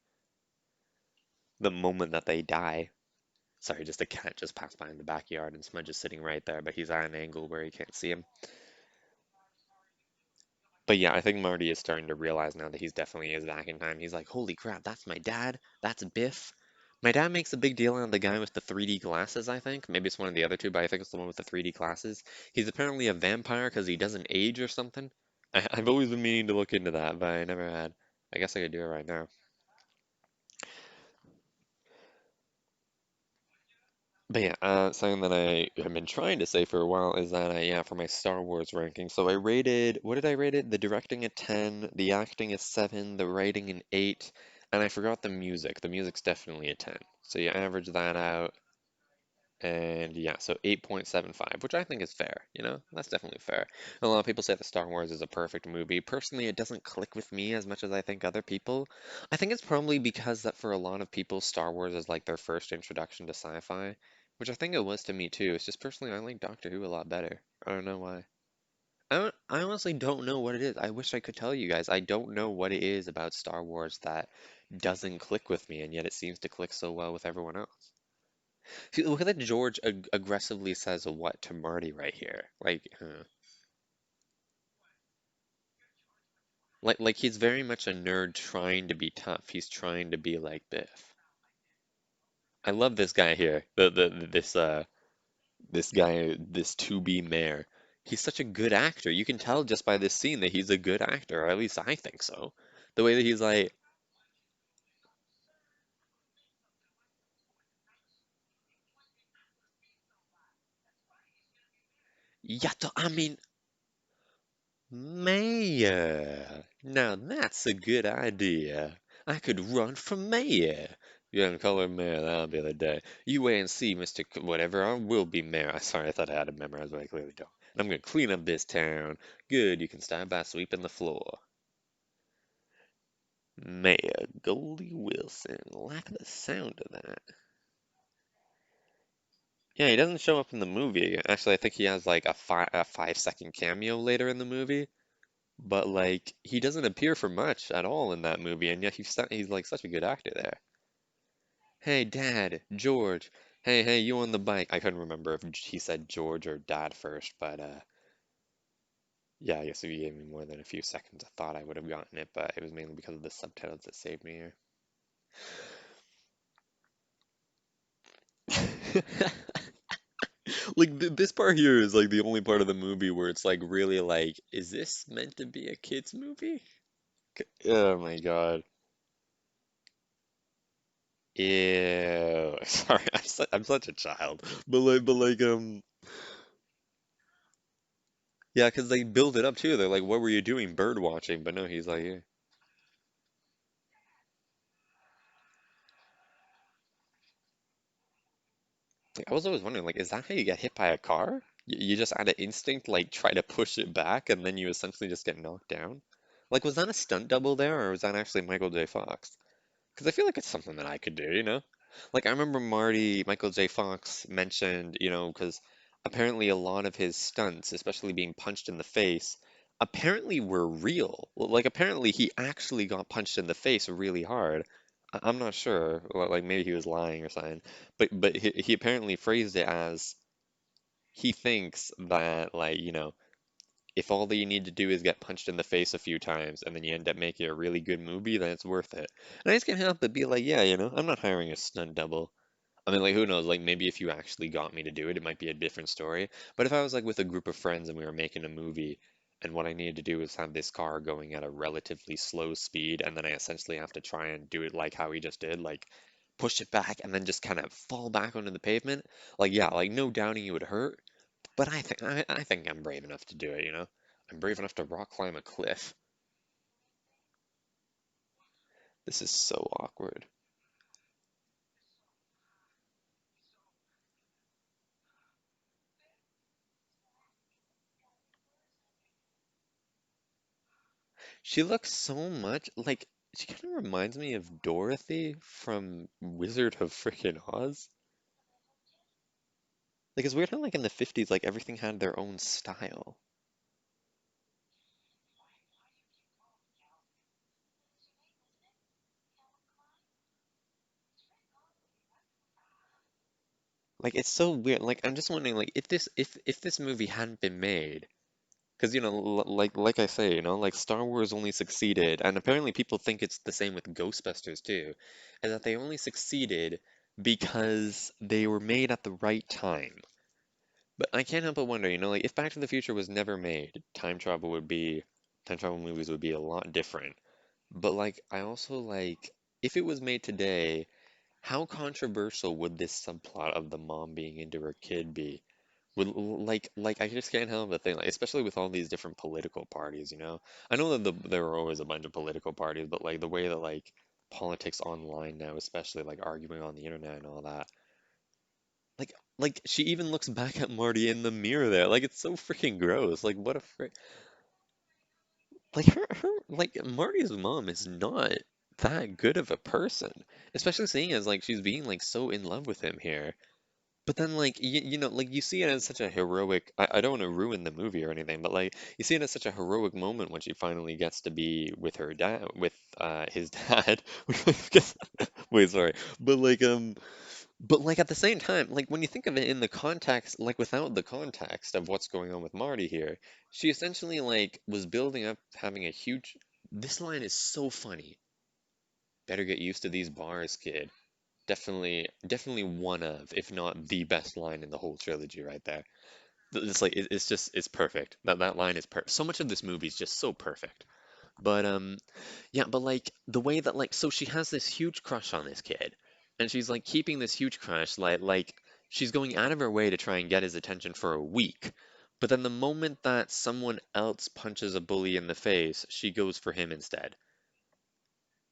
they die. Sorry, just a cat just passed by in the backyard and Smudge is sitting right there, but he's at an angle where you can't see him. But yeah, I think Marty is starting to realize now that he's definitely is back in time. He's like, holy crap, that's my dad. That's Biff. My dad makes a big deal on the guy with the 3D glasses, I think. Maybe it's one of the other two, but I think it's the one with the 3D glasses. He's apparently a vampire because he doesn't age or something. I've always been meaning to look into that, but I never had. I guess I could do it right now. But yeah, something that I have been trying to say for a while is that yeah, for my Star Wars ranking, so I rated, what did I rate it? The directing a 10, the acting a 7, the writing an 8, and I forgot the music. The music's definitely a 10. So you average that out, and yeah, so 8.75, which I think is fair, That's definitely fair. A lot of people say that Star Wars is a perfect movie. Personally, it doesn't click with me as much as I think other people. I think it's probably because that for a lot of people, Star Wars is like their first introduction to sci-fi, which I think it was to me too. It's just personally, I like Doctor Who a lot better. I don't know why. I honestly don't know what it is. I wish I could tell you guys. I don't know what it is about Star Wars that doesn't click with me, and yet it seems to click so well with everyone else. See, look at that George aggressively says what to Marty right here. Like he's very much a nerd trying to be tough. He's trying to be like Biff. I love this guy here. This guy, this to be mayor. He's such a good actor. You can tell just by this scene that he's a good actor, or at least I think so. The way that he's like, Yato, I mean, Mayor. Now that's a good idea. I could run for mayor. You haven't called mayor, that'll be the day. You wait and see, Mr. Whatever, I will be mayor. Sorry, I thought I had it memorized, but I clearly don't. And I'm gonna clean up this town. Good, you can start by sweeping the floor. Mayor Goldie Wilson. Like the sound of that. Yeah, he doesn't show up in the movie. Actually, I think he has like a 5 second cameo later in the movie. But like he doesn't appear for much at all in that movie, and yet he's like such a good actor there. Hey, Dad, George. Hey, hey, you on the bike? I couldn't remember if he said George or Dad first, but yeah, I guess if you gave me more than a few seconds, I thought I would have gotten it, but it was mainly because of the subtitles that saved me here. Like this part here is like the only part of the movie where it's like really like, is this meant to be a kids movie? Oh my God. Ew. Sorry, I'm such a child. But like, yeah, because they build it up too. They're like, what were you doing? Bird watching. But no, he's like, yeah. Like, I was always wondering, like, is that how you get hit by a car? You just out of instinct, like, try to push it back, and then you essentially just get knocked down? Like, was that a stunt double there, or was that actually Michael J. Fox? Because I feel like it's something that I could do? Like, I remember Michael J. Fox mentioned, because apparently a lot of his stunts, especially being punched in the face, apparently were real. Like, apparently he actually got punched in the face really hard. I'm not sure. Like, maybe he was lying or something. But he apparently phrased it as he thinks that, like, if all that you need to do is get punched in the face a few times and then you end up making a really good movie, then it's worth it. And I just can't help but be like, yeah, I'm not hiring a stunt double. I mean, like, who knows? Like, maybe if you actually got me to do it, it might be a different story. But if I was like with a group of friends and we were making a movie, and what I needed to do was have this car going at a relatively slow speed, and then I essentially have to try and do it like how he just did, like push it back and then just kind of fall back onto the pavement. Like, yeah, like no doubting it would hurt, but I think I'm brave enough to do it. I'm brave enough to rock climb a cliff. This is so awkward. She looks so much like. She kind of reminds me of Dorothy from Wizard of Frickin' Oz. Like it's weird how like in the 50s, like everything had their own style. Like it's so weird. Like I'm just wondering, like if this movie hadn't been made, because you know, like I say, you know, like Star Wars only succeeded, and apparently people think it's the same with Ghostbusters too, is that they only succeeded because they were made at the right time. But I can't help but wonder, you know, like if Back to the Future was never made, time travel movies would be a lot different. But like I also like if it was made today, how controversial would this subplot of the mom being into her kid be? Like I just can't help but think, like, especially with all these different political parties, you know. I know that there are always a bunch of political parties, but like the way that like politics online now, especially like arguing on the internet and all that, like she even looks back at Marty in the mirror there, like it's so freaking gross. Like what a frick, like her like Marty's mom is not that good of a person, especially seeing as like she's being like so in love with him here. But then, like, you know, like, you see it as such a heroic. I don't want to ruin the movie or anything, but, like, you see it as such a heroic moment when she finally gets to be with her dad, with his dad. Wait, sorry. But, like, at the same time, like, when you think of it in the context, like, without the context of what's going on with Marty here, she essentially, like, was building up having a huge. This line is so funny. Better get used to these bars, kid. Definitely one of, if not the best line in the whole trilogy right there. It's like it's perfect. That line is per so much of this movie is just so perfect. But yeah, but like the way that like so she has this huge crush on this kid, and she's like keeping this huge crush like she's going out of her way to try and get his attention for a week. But then the moment that someone else punches a bully in the face, she goes for him instead.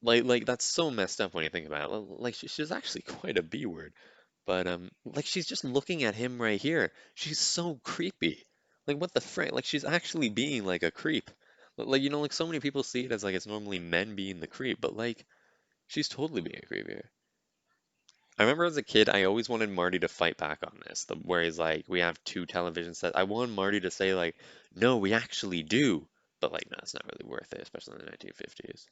Like that's so messed up when you think about it. Like she's actually quite a B word. But like she's just looking at him right here. She's so creepy. Like what the frick? Like she's actually being like a creep. Like you know, like so many people see it as like it's normally men being the creep, but like she's totally being a creep here. I remember as a kid, I always wanted Marty to fight back on this, where he's like, we have two television sets. I want Marty to say like, no, we actually do, but like, no, it's not really worth it, especially in the 1950s.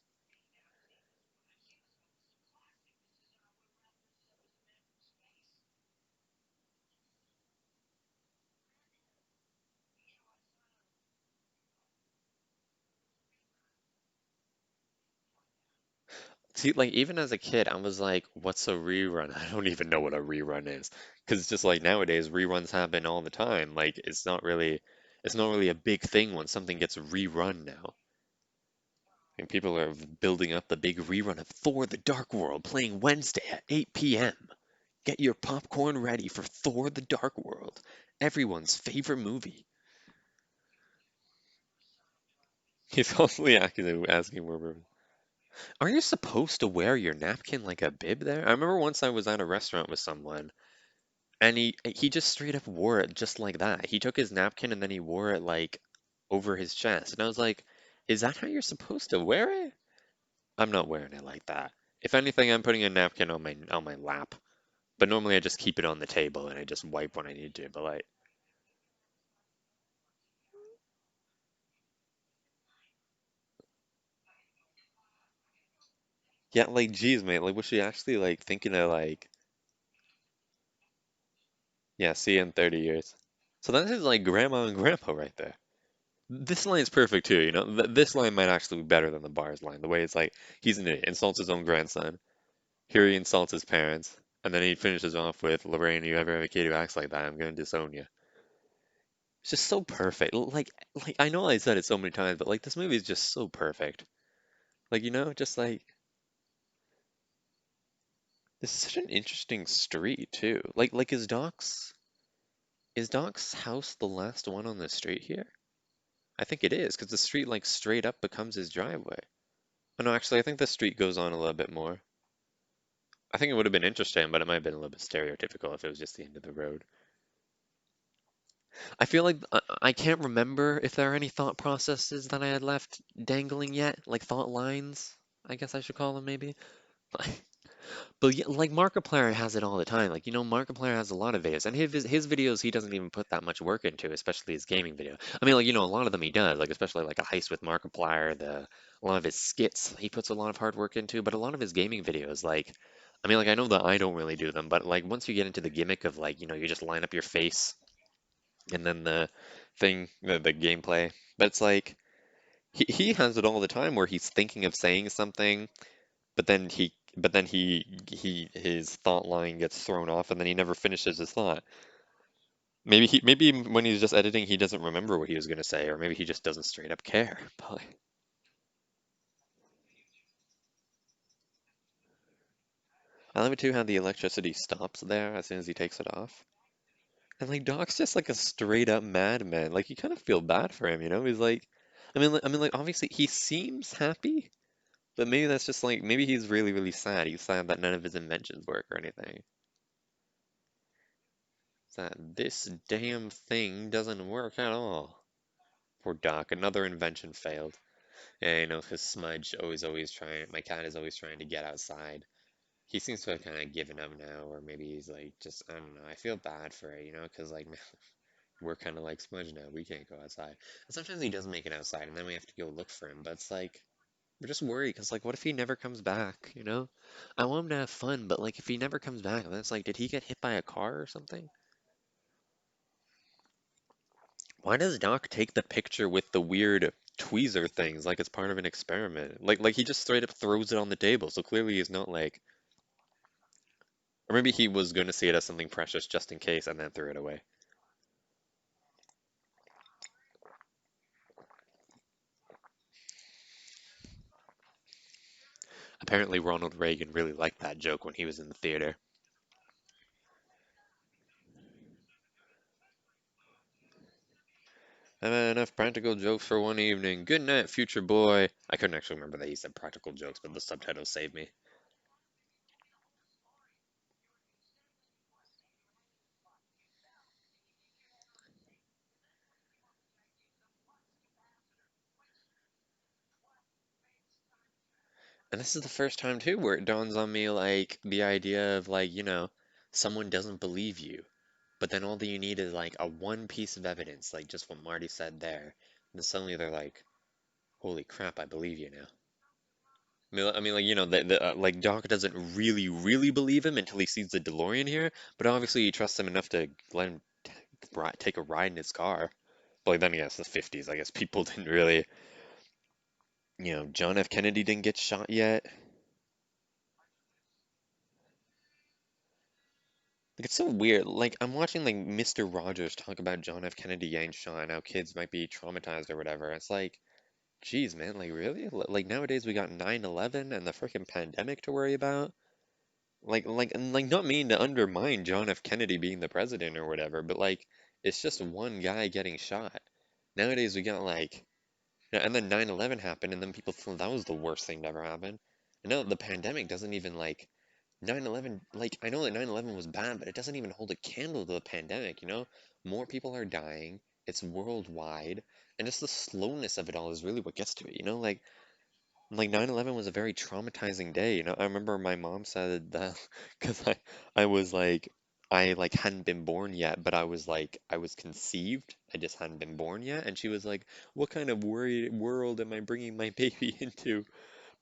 See, like even as a kid, I was like, "What's a rerun?" I don't even know what a rerun is, because it's just like nowadays reruns happen all the time. Like it's not really a big thing when something gets rerun now. And people are building up the big rerun of Thor: The Dark World playing Wednesday at 8 p.m. Get your popcorn ready for Thor: The Dark World, everyone's favorite movie. He's constantly asking where we're. Are you supposed to wear your napkin like a bib there? I remember once I was at a restaurant with someone. And he just straight up wore it just like that. He took his napkin and then he wore it like over his chest. And I was like, is that how you're supposed to wear it? I'm not wearing it like that. If anything, I'm putting a napkin on my lap. But normally I just keep it on the table and I just wipe when I need to. But like, yeah, like geez, mate, like was she actually like thinking of like, yeah, see you in 30 years. So that is like grandma and grandpa right there. This line's perfect too, you know. This line might actually be better than the bars line. The way it's like he's an idiot, insults his own grandson. Here he insults his parents, and then he finishes off with, Lorraine, you ever have a kid who acts like that, I'm gonna disown you. It's just so perfect. Like I know I said it so many times, but like this movie is just so perfect. Like, you know, just like this is such an interesting street too. Like is Doc's house the last one on the street here? I think it is, because the street like straight up becomes his driveway. Oh no, actually I think the street goes on a little bit more. I think it would have been interesting, but it might have been a little bit stereotypical if it was just the end of the road. I feel like I can't remember if there are any thought processes that I had left dangling yet, like thought lines. I guess I should call him maybe. But yeah, like Markiplier has it all the time. Like, Markiplier has a lot of videos, and his videos he doesn't even put that much work into, especially his gaming video. I mean, like, a lot of them he does, like especially like a heist with Markiplier, a lot of his skits he puts a lot of hard work into, but a lot of his gaming videos, like, I mean, like I know that I don't really do them, but like once you get into the gimmick of like, you just line up your face and then the gameplay, but it's like he has it all the time where he's thinking of saying something but then his thought line gets thrown off and then he never finishes his thought. Maybe when he's just editing he doesn't remember what he was going to say, or maybe he just doesn't straight up care. But I love it too how the electricity stops there as soon as he takes it off. And like Doc's just like a straight up madman. Like you kind of feel bad for him, He's like I mean like obviously he seems happy, but maybe that's just like maybe he's really really sad. He's sad that none of his inventions work or anything. It's that this damn thing doesn't work at all. Poor Doc, another invention failed. Yeah, because Smudge always trying, my cat is always trying to get outside. He seems to have kind of given up now, or maybe he's like, just, I don't know. I feel bad for it, because like we're kind of like Smudge now. We can't go outside. And sometimes he does make it outside, and then we have to go look for him. But it's like, we're just worried, because like, what if he never comes back? I want him to have fun, but like, if he never comes back, then it's like, did he get hit by a car or something? Why does Doc take the picture with the weird tweezer things like it's part of an experiment? Like he just straight up throws it on the table, so clearly he's not like, or maybe he was going to see it as something precious just in case and then threw it away. Apparently Ronald Reagan really liked that joke when he was in the theater. I've had enough practical jokes for one evening. Good night, future boy. I couldn't actually remember that he said practical jokes, but the subtitles saved me. And this is the first time too where it dawns on me like the idea of like, someone doesn't believe you. But then all that you need is like a one piece of evidence, like just what Marty said there. And then suddenly they're like, "Holy crap, I believe you now." I mean, like like Doc doesn't really, really believe him until he sees the DeLorean here. But obviously, he trusts him enough to let him take a ride in his car. But like then, yes, the '50s. I guess people didn't really, John F. Kennedy didn't get shot yet. Like it's so weird. Like I'm watching like Mr. Rogers talk about John F. Kennedy getting shot and how kids might be traumatized or whatever. It's like, geez, man, like really? Like nowadays we got 9/11 and the freaking pandemic to worry about. And not meaning to undermine John F. Kennedy being the president or whatever, but like it's just one guy getting shot. Nowadays we got like, and then 9/11 happened and then people thought that was the worst thing to ever happen. And now the pandemic doesn't even like 9/11, like I know that 9/11 was bad, but it doesn't even hold a candle to the pandemic. More people are dying, it's worldwide, and just the slowness of it all is really what gets to it. Like 9/11 was a very traumatizing day. I remember my mom said that because I was like I like hadn't been born yet, but I was conceived. I just hadn't been born yet, and she was like, "What kind of worried world am I bringing my baby into?"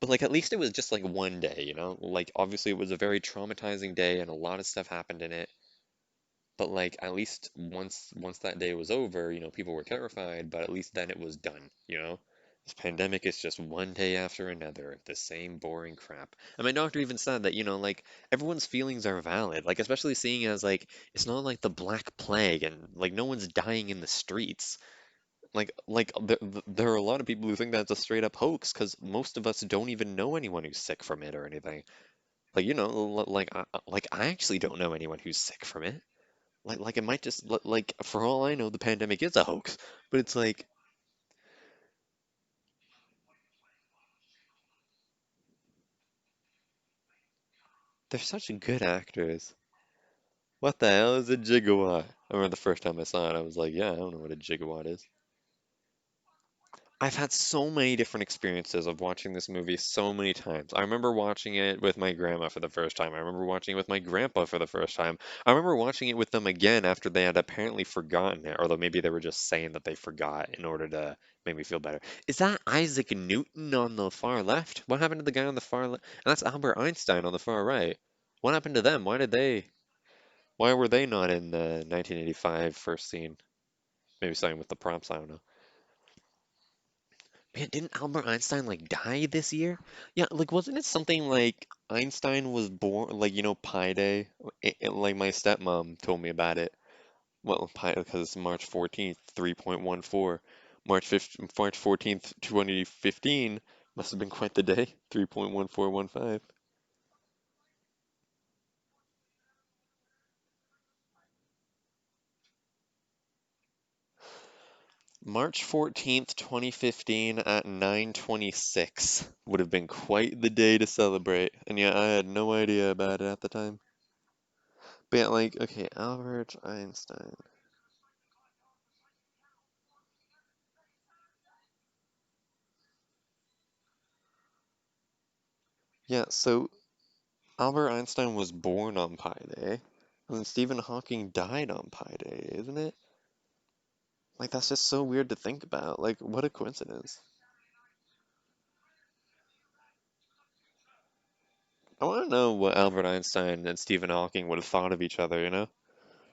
But like at least it was just like one day. Like obviously it was a very traumatizing day and a lot of stuff happened in it. But like at least once that day was over, people were terrified, but at least then it was done. This pandemic is just one day after another of the same boring crap. And my doctor even said that, like everyone's feelings are valid, like especially seeing as like it's not like the Black Plague and like no one's dying in the streets. Like there are a lot of people who think that's a straight up hoax because most of us don't even know anyone who's sick from it or anything. Like like I actually don't know anyone who's sick from it. Like it might just like for all I know the pandemic is a hoax, but it's like they're such good actors. What the hell is a gigawatt? I remember the first time I saw it, I was like, yeah, I don't know what a gigawatt is. I've had so many different experiences of watching this movie so many times. I remember watching it with my grandma for the first time. I remember watching it with my grandpa for the first time. I remember watching it with them again after they had apparently forgotten it, although maybe they were just saying that they forgot in order to make me feel better. Is that Isaac Newton on the far left? What happened to the guy on the far left? And that's Albert Einstein on the far right. What happened to them? Why were they not in the 1985 first scene? Maybe something with the prompts, I don't know. Man, didn't Albert Einstein like die this year? Yeah, like wasn't it something like Einstein was born like Pi Day? Like my stepmom told me about it. Well, Pi because it's March 14th, 3.14. March 14th, 2015 must have been quite the day. 3.1415. March 14th, 2015 at 9:26 would have been quite the day to celebrate. And yeah, I had no idea about it at the time. But yeah, like, okay, Albert Einstein. Yeah, so Albert Einstein was born on Pi Day, and then Stephen Hawking died on Pi Day, isn't it? Like, that's just so weird to think about. Like, what a coincidence. I want to know what Albert Einstein and Stephen Hawking would have thought of each other, you know?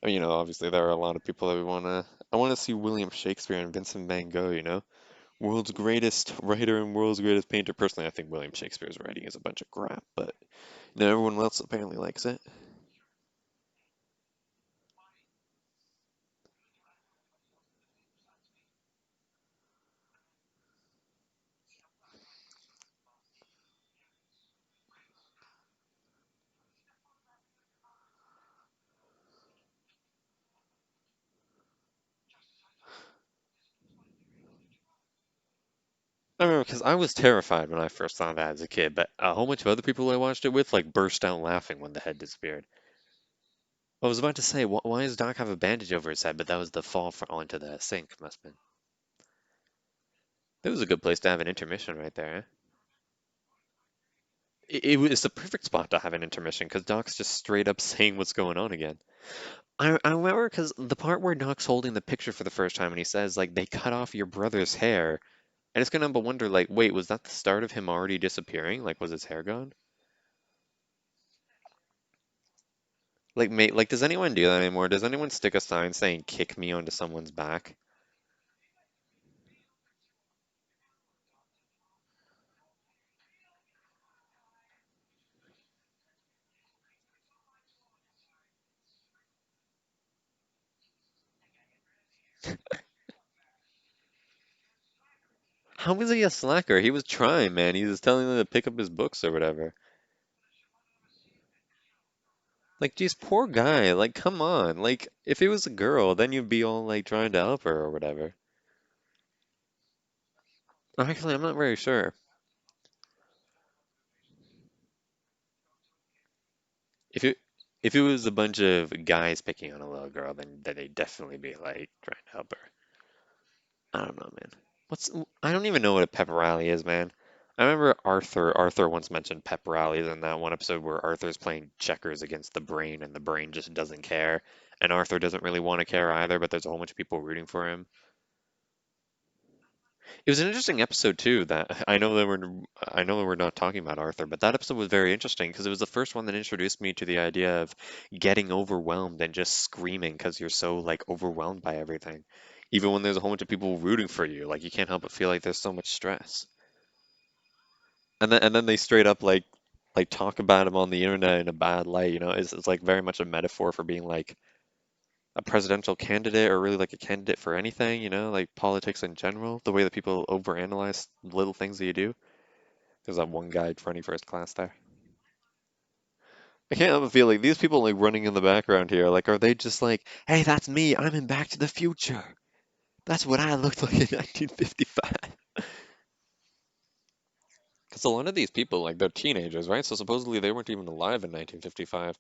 I mean, obviously there are a lot of people that we want to. I want to see William Shakespeare and Vincent van Gogh, you know? World's greatest writer and world's greatest painter. Personally, I think William Shakespeare's writing is a bunch of crap, but everyone else apparently likes it. I remember because I was terrified when I first saw that as a kid, but a whole bunch of other people I watched it with like burst out laughing when the head disappeared. I was about to say, why does Doc have a bandage over his head? But that was the fall for, onto the sink, must have been. It was a good place to have an intermission right there. Eh? It was the perfect spot to have an intermission because Doc's just straight up saying what's going on again. I remember because the part where Doc's holding the picture for the first time and he says like they cut off your brother's hair, and it's gonna wonder like, wait, was that the start of him already disappearing? Like, was his hair gone? Like, mate, like, does anyone do that anymore? Does anyone stick a sign saying "kick me" onto someone's back? How was he a slacker? He was trying, man. He was telling them to pick up his books or whatever. Like, geez, poor guy. Like, come on. Like, if it was a girl, then you'd be all like trying to help her or whatever. Actually, I'm not very sure. If it if it was a bunch of guys picking on a little girl, then they'd definitely be like trying to help her. I don't know, man. What's I don't even know what a pep rally is, man. I remember Arthur once mentioned pep rallies in that one episode where Arthur's playing checkers against the brain and the brain just doesn't care. And Arthur doesn't really want to care either, but there's a whole bunch of people rooting for him. It was an interesting episode too that I know that we're not talking about Arthur, but that episode was very interesting because it was the first one that introduced me to the idea of getting overwhelmed and just screaming because you're so like overwhelmed by everything. Even when there's a whole bunch of people rooting for you, like you can't help but feel like there's so much stress. And then they straight up like talk about him on the internet in a bad light, you know. It's like very much a metaphor for being like a presidential candidate or really like a candidate for anything, you know, like politics in general, the way that people overanalyze little things that you do. There's that one guy running first class there. I can't help but feel like these people like running in the background here, like are they just like, hey, that's me, I'm in Back to the Future. That's what I looked like in 1955. Because a lot of these people, like they're teenagers, right? So supposedly they weren't even alive in 1955.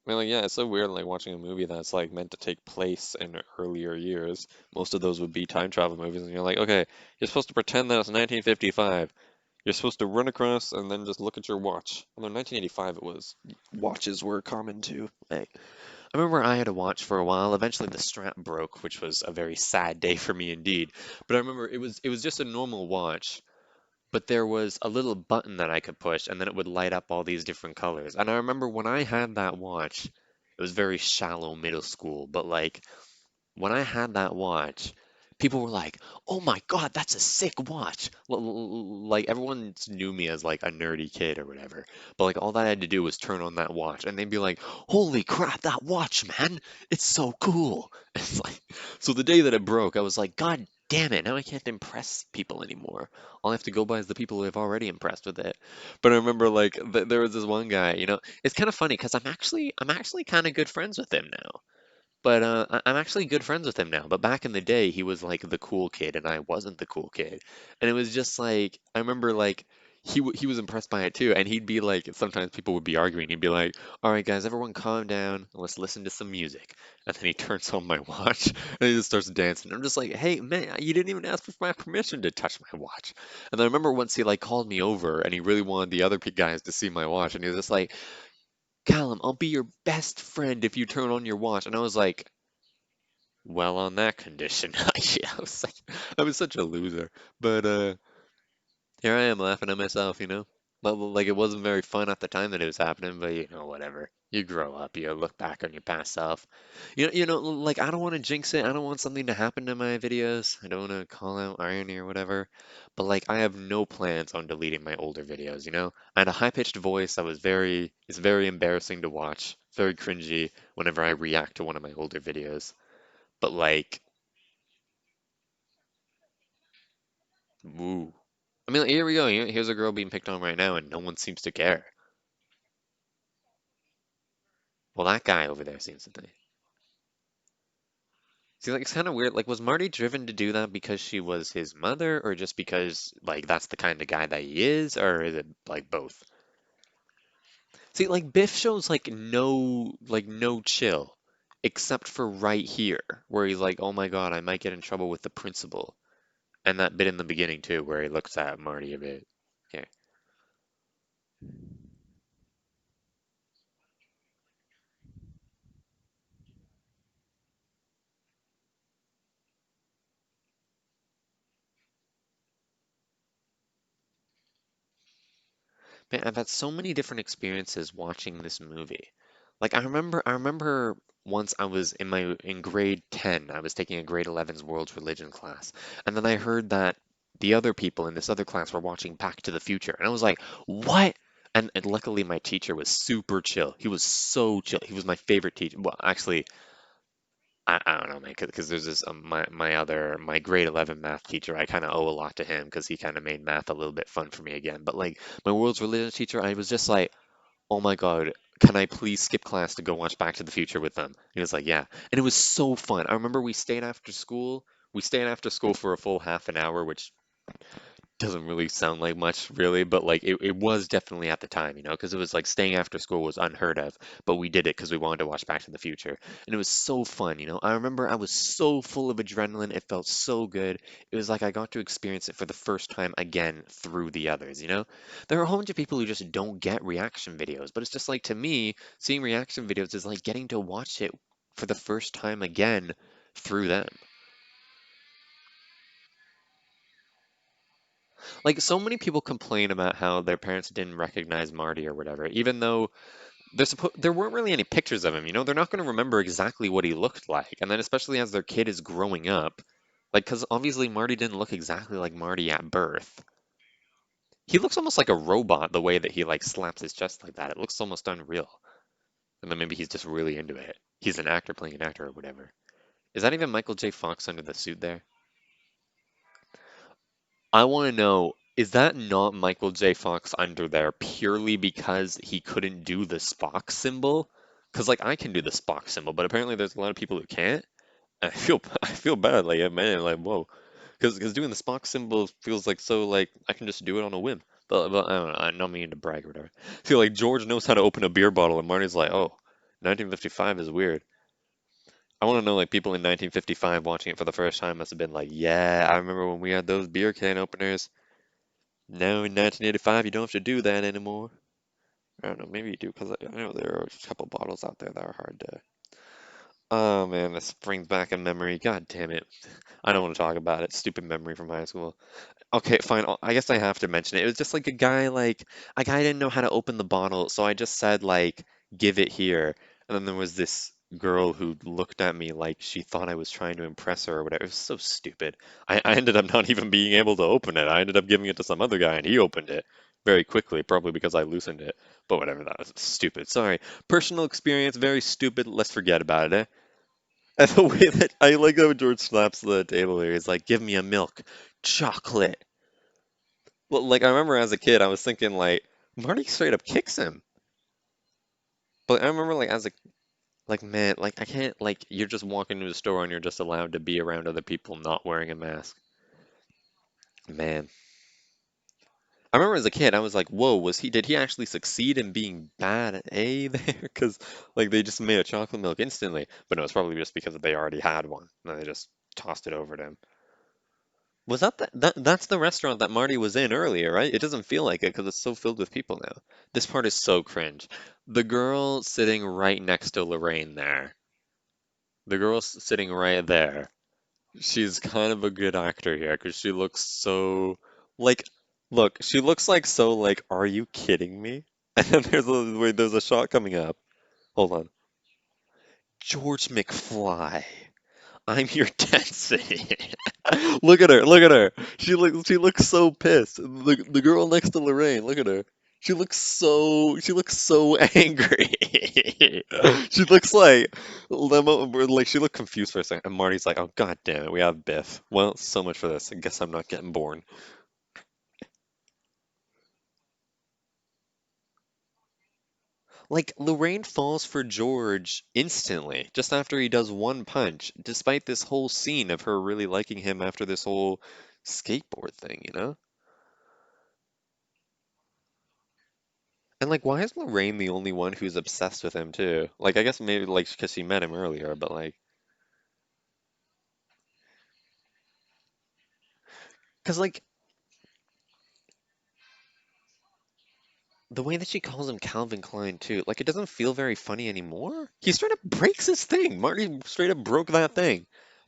I mean, like, yeah, it's so weird, like, watching a movie that's, like, meant to take place in earlier years. Most of those would be time travel movies, and you're like, okay, you're supposed to pretend that it's 1955. You're supposed to run across and then just look at your watch. Although in 1985 it was, watches were common too. Like, I remember I had a watch for a while. Eventually, the strap broke, which was a very sad day for me indeed. But I remember it was just a normal watch, but there was a little button that I could push, and then it would light up all these different colors. And I remember when I had that watch, it was very shallow middle school, but like when I had that watch, people were like, "Oh my God, that's a sick watch!" Like everyone knew me as like a nerdy kid or whatever, but like all that I had to do was turn on that watch, and they'd be like, "Holy crap, that watch, man! It's so cool!" It's like, so the day that it broke, I was like, "God damn it! Now I can't impress people anymore. All I have to go by is the people who have already impressed with it." But I remember like there was this one guy, it's kind of funny because I'm actually kind of good friends with him now. But I'm actually good friends with him now. But back in the day, he was like the cool kid, and I wasn't the cool kid. And it was just like I remember like he was impressed by it too. And he'd be like, sometimes people would be arguing. He'd be like, "All right, guys, everyone, calm down. And let's listen to some music." And then he turns on my watch and he just starts dancing. I'm just like, "Hey, man, you didn't even ask for my permission to touch my watch." And then I remember once he like called me over, and he really wanted the other guys to see my watch, and he was just like, "Callum, I'll be your best friend if you turn on your watch." And I was like, well, on that condition, yeah, I was such a loser. But here I am laughing at myself. Like it wasn't very fun at the time that it was happening, but whatever. You grow up, you look back on your past self. Like I don't want to jinx it. I don't want something to happen to my videos. I don't want to call out irony or whatever. But like I have no plans on deleting my older videos. I had a high-pitched voice that it's very embarrassing to watch, very cringy whenever I react to one of my older videos. But like Ooh. I mean, here we go. Here's a girl being picked on right now, and no one seems to care. Well, that guy over there seems to think. See, like, it's kind of weird. Like, was Marty driven to do that because she was his mother, or just because, like, that's the kind of guy that he is, or is it, like, both? See, like, Biff shows, like, no chill, except for right here, where he's like, oh my God, I might get in trouble with the principal. And that bit in the beginning, too, where he looks at Marty a bit. Yeah. Man, I've had so many different experiences watching this movie. Like I remember once I was in grade 10, I was taking a grade 11's world religion class, and then I heard that the other people in this other class were watching Back to the Future, and I was like, "What?" And luckily my teacher was super chill. He was so chill. He was my favorite teacher. Well, actually, I don't know, man, because there's this my grade 11 math teacher. I kind of owe a lot to him because he kind of made math a little bit fun for me again. But like my world's religion teacher, I was just like, oh my God, can I please skip class to go watch Back to the Future with them? He was like, yeah, and it was so fun. I remember we stayed after school. We stayed after school for a full half an hour, which doesn't really sound like much really, but like it was definitely at the time, because it was like staying after school was unheard of, but we did it because we wanted to watch Back to the Future. And it was so fun. I remember I was so full of adrenaline. It felt so good. It was like I got to experience it for the first time again through the others. There are a whole bunch of people who just don't get reaction videos, but it's just like to me, seeing reaction videos is like getting to watch it for the first time again through them. Like so many people complain about how their parents didn't recognize Marty or whatever, even though there weren't really any pictures of him. They're not going to remember exactly what he looked like, and then especially as their kid is growing up, like because obviously Marty didn't look exactly like Marty at birth. He looks almost like a robot the way that he like slaps his chest like that. It looks almost unreal. And then maybe he's just really into it. He's an actor playing an actor or whatever. Is that even Michael J. Fox under the suit there? I want to know, is that not Michael J. Fox under there purely because he couldn't do the Spock symbol? Because like I can do the Spock symbol, but apparently there's a lot of people who can't. I feel I feel bad, like man, like whoa, because doing the Spock symbol feels like so like I can just do it on a whim. But I don't know, I'm not meaning to brag or whatever. I feel like George knows how to open a beer bottle, and Marty's like, oh. 1955 is weird. I want to know, like, people in 1955 watching it for the first time must have been like, yeah, I remember when we had those beer can openers. Now in 1985, you don't have to do that anymore. I don't know, maybe you do, because I know there are a couple bottles out there that are hard to. Oh man, this brings back a memory. God damn it. I don't want to talk about it. Stupid memory from high school. Okay, fine. I guess I have to mention it. It was just like a guy didn't know how to open the bottle, so I just said like, give it here. And then there was this girl who looked at me like she thought I was trying to impress her or whatever. It was so stupid. I ended up not even being able to open it. I ended up giving it to some other guy and he opened it very quickly, probably because I loosened it. But whatever, that was stupid. Sorry. Personal experience, very stupid. Let's forget about it, eh? And the way that I like how George slaps the table here, he's like, give me a milk, chocolate. Well, like I remember as a kid, I was thinking like Marty straight up kicks him. But I remember like as a like man, like I can't like you're just walking into a store and you're just allowed to be around other people not wearing a mask. Man, I remember as a kid, I was like, whoa, was he did he actually succeed in being bad at A there? Because like they just made a chocolate milk instantly. But no, it's probably just because they already had one and they just tossed it over to him. Was that's the restaurant that Marty was in earlier, right? It doesn't feel like it because it's so filled with people now. This part is so cringe. The girl sitting right next to Lorraine there. The girl sitting right there. She's kind of a good actor here because she looks so like look, she looks like so like, are you kidding me? And then there's a shot coming up. Hold on. George McFly. I'm your density. Look at her, look at her. She looks so pissed. The girl next to Lorraine, look at her. She looks so angry. She looks like like she looked confused for a second. And Marty's like, "Oh god damn it, we have Biff. Well, so much for this. I guess I'm not getting born." Like Lorraine falls for George instantly, just after he does one punch, despite this whole scene of her really liking him after this whole skateboard thing, you know? And like, why is Lorraine the only one who's obsessed with him too? Like, I guess maybe like because she met him earlier, but like, because like the way that she calls him Calvin Klein too, like it doesn't feel very funny anymore. He straight up breaks his thing. Marty straight up broke that thing.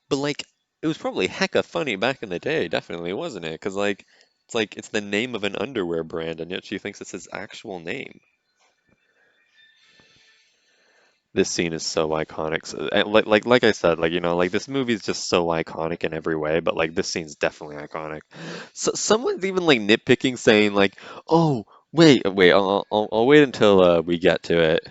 But like, it was probably hecka funny back in the day, definitely, wasn't it? Because like it's the name of an underwear brand, and yet she thinks it's his actual name. This scene is so iconic. So, and like I said, like like this movie is just so iconic in every way. But like this scene's definitely iconic. So someone's even like nitpicking, saying like, "Oh, wait, I'll wait until we get to it."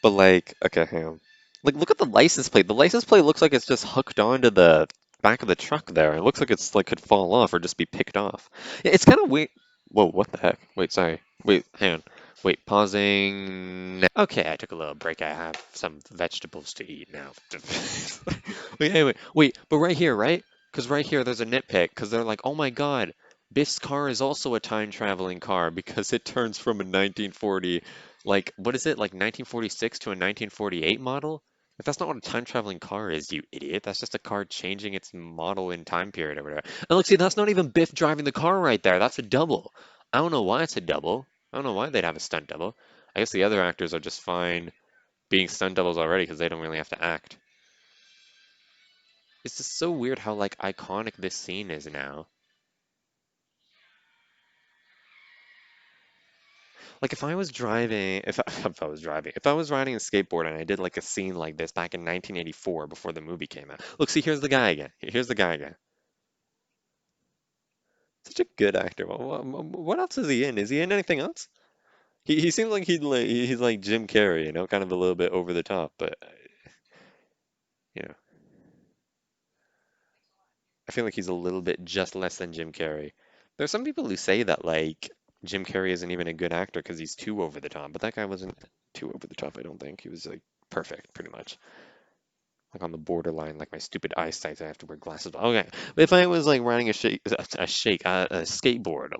But like, okay, hang on. Like, look at the license plate. The license plate looks like it's just hooked onto the back of the truck there. It looks like it's like could fall off or just be picked off. It's kind of weird. Whoa, what the heck? Wait, sorry. Wait, hang on. Wait, pausing. Okay, I took a little break. I have some vegetables to eat now. Wait, anyway, wait, but right here, right? Because right here, there's a nitpick. Because they're like, oh my God, Biff's car is also a time traveling car because it turns from a 1940 like, what is it, like 1946 to a 1948 model? If that's not what a time traveling car is, you idiot. That's just a car changing its model in time period or whatever. And look, see, that's not even Biff driving the car right there. That's a double. I don't know why it's a double. I don't know why they'd have a stunt double. I guess the other actors are just fine being stunt doubles already because they don't really have to act. It's just so weird how like iconic this scene is now. Like if I was driving, if I was riding a skateboard and I did like a scene like this back in 1984 before the movie came out. Look, see, here's the guy again. Here's the guy again. Such a good actor. What else is he in? Is he in anything else? He seems like he's like Jim Carrey, kind of a little bit over the top, but you know, I feel like he's a little bit just less than Jim Carrey. There's some people who say that like Jim Carrey isn't even a good actor because he's too over the top, but that guy wasn't too over the top, I don't think. He was like perfect, pretty much. Like on the borderline, like my stupid eyesight, I have to wear glasses. Okay, but if I was like riding a skateboard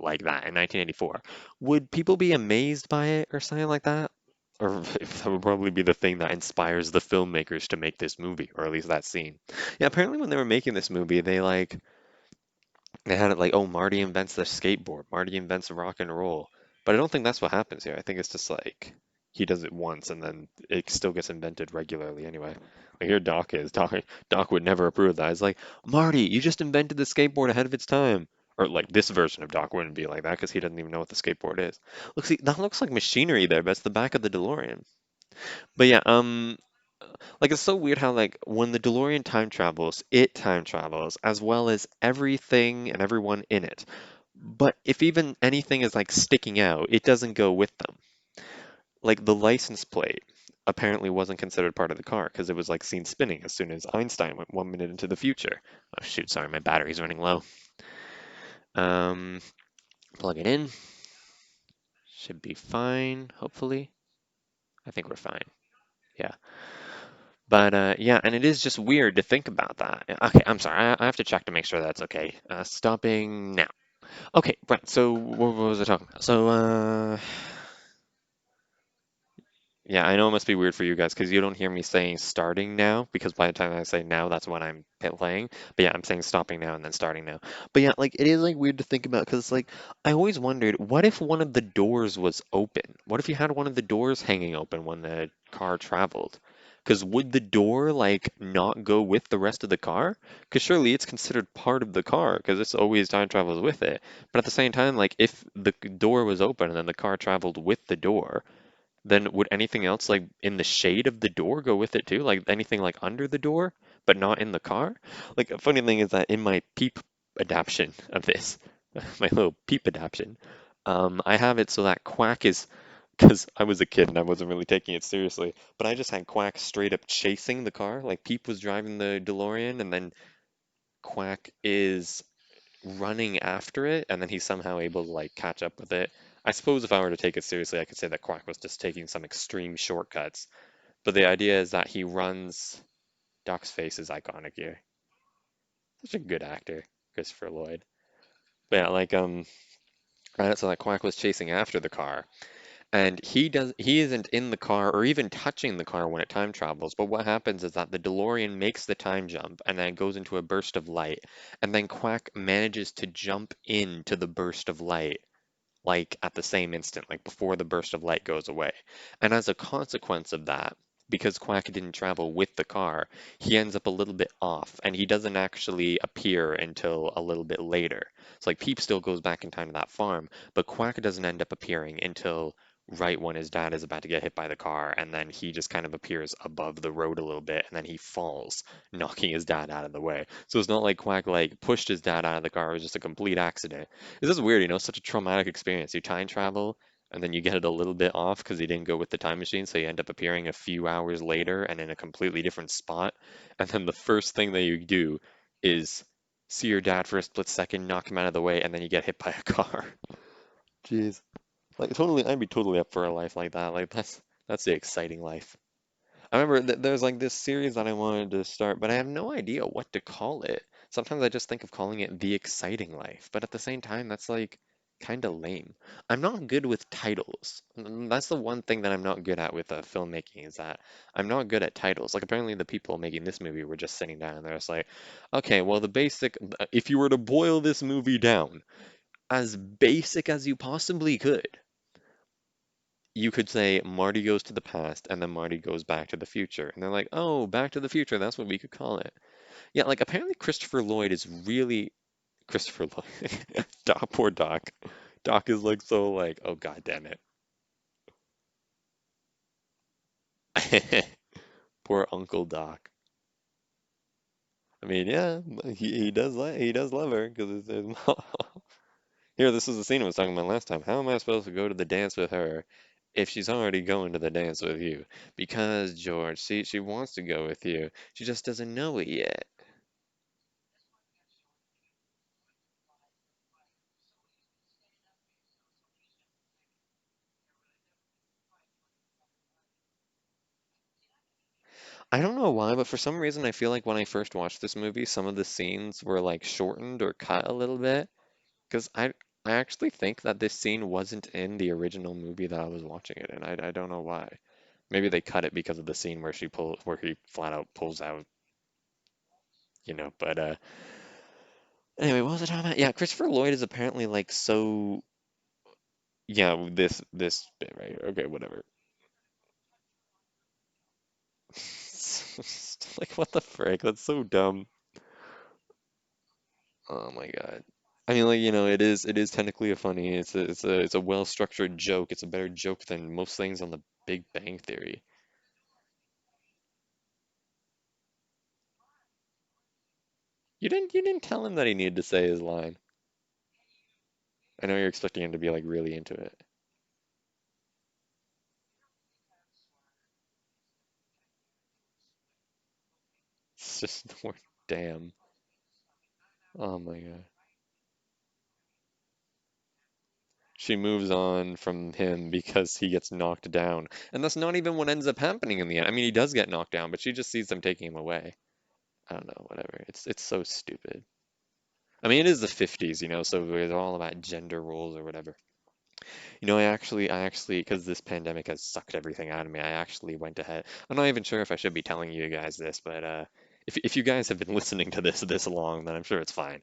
like that in 1984, would people be amazed by it or something like that? Or that would probably be the thing that inspires the filmmakers to make this movie, or at least that scene. Yeah, apparently when they were making this movie, they had it like, oh, Marty invents the skateboard, Marty invents rock and roll. But I don't think that's what happens here. I think it's just like he does it once and then it still gets invented regularly anyway. Like here Doc is. Doc would never approve of that. It's like, Marty, you just invented the skateboard ahead of its time. Or like this version of Doc wouldn't be like that because he doesn't even know what the skateboard is. Look, see, that looks like machinery there, but it's the back of the DeLorean. But yeah, like it's so weird how like when the DeLorean time travels, it time travels as well as everything and everyone in it. But if even anything is like sticking out, it doesn't go with them. Like the license plate apparently wasn't considered part of the car because it was like seen spinning as soon as Einstein went 1 minute into the future. Oh shoot, sorry, my battery's running low. Um, Plug it in. Should be fine, hopefully. I think we're fine. Yeah. But yeah, and it is just weird to think about that. Okay, I'm sorry. I have to check to make sure that's okay. Stopping now. Okay, right. So what was I talking about? So yeah, I know it must be weird for you guys because you don't hear me saying starting now because by the time I say now, that's when I'm playing. But yeah, I'm saying stopping now and then starting now. But yeah, like it is like weird to think about because like I always wondered, what if one of the doors was open? What if you had one of the doors hanging open when the car traveled? Because would the door like not go with the rest of the car? Because surely it's considered part of the car because it's always time travels with it. But at the same time, like if the door was open and then the car traveled with the door, then would anything else like in the shade of the door go with it too? Like anything like under the door, but not in the car? Like a funny thing is that in my Peep adaptation of this, my little Peep adaptation, I have it so that Quack is because I was a kid and I wasn't really taking it seriously, but I just had Quack straight up chasing the car. Like Peep was driving the DeLorean and then Quack is running after it, and then he's somehow able to like catch up with it. I suppose if I were to take it seriously, I could say that Quack was just taking some extreme shortcuts. But the idea is that he runs. Doc's face is iconic here. Such a good actor, Christopher Lloyd. But yeah, like right, so that Quack was chasing after the car, and he isn't in the car or even touching the car when it time travels. But what happens is that the DeLorean makes the time jump and then it goes into a burst of light, and then Quack manages to jump into the burst of light like at the same instant, like before the burst of light goes away. And as a consequence of that, because Quack didn't travel with the car, he ends up a little bit off and he doesn't actually appear until a little bit later. So like Peep still goes back in time to that farm, but Quack doesn't end up appearing until right when his dad is about to get hit by the car, and then he just kind of appears above the road a little bit and then he falls, knocking his dad out of the way. So it's not like Quack like pushed his dad out of the car, it was just a complete accident. This is weird, such a traumatic experience. You time travel and then you get it a little bit off because you didn't go with the time machine, so you end up appearing a few hours later and in a completely different spot. And then the first thing that you do is see your dad for a split second, knock him out of the way, and then you get hit by a car. Jeez. Like totally, I'd be totally up for a life like that. Like that's the exciting life. I remember there's like this series that I wanted to start, but I have no idea what to call it. Sometimes I just think of calling it The Exciting Life, but at the same time, that's like kind of lame. I'm not good with titles. That's the one thing that I'm not good at with filmmaking is that I'm not good at titles. Like apparently the people making this movie were just sitting down and they're just like, okay, well if you were to boil this movie down as basic as you possibly could, you could say Marty goes to the past and then Marty goes back to the future. And they're like, oh, back to the future, that's what we could call it. Yeah, like apparently Christopher Lloyd is really Christopher Lloyd. Doc, poor Doc. Doc is like so like, oh god damn it. Poor Uncle Doc. I mean, yeah, he does love her because it's his mom. Here, this is the scene I was talking about last time. How am I supposed to go to the dance with her if she's already going to the dance with you? Because, George, see, she wants to go with you. She just doesn't know it yet. I don't know why, but for some reason I feel like when I first watched this movie, some of the scenes were like shortened or cut a little bit. Because I actually think that this scene wasn't in the original movie that I was watching it in. I don't know why. Maybe they cut it because of the scene where he flat out pulls out, but anyway, what was I talking about? Yeah, Christopher Lloyd is apparently like so yeah, this bit right. Okay, whatever. Like what the frick? That's so dumb. Oh my God. I mean, like, it is technically a funny. It's a well-structured joke. It's a better joke than most things on the Big Bang Theory. You didn't tell him that he needed to say his line. I know you're expecting him to be like really into it. It's just the word damn. Oh my God. She moves on from him because he gets knocked down. And that's not even what ends up happening in the end. I mean, he does get knocked down, but she just sees them taking him away. I don't know, whatever. It's so stupid. I mean, it is the 50s, so it's all about gender roles or whatever. Because this pandemic has sucked everything out of me, I actually went ahead. I'm not even sure if I should be telling you guys this, but if you guys have been listening to this long, then I'm sure it's fine.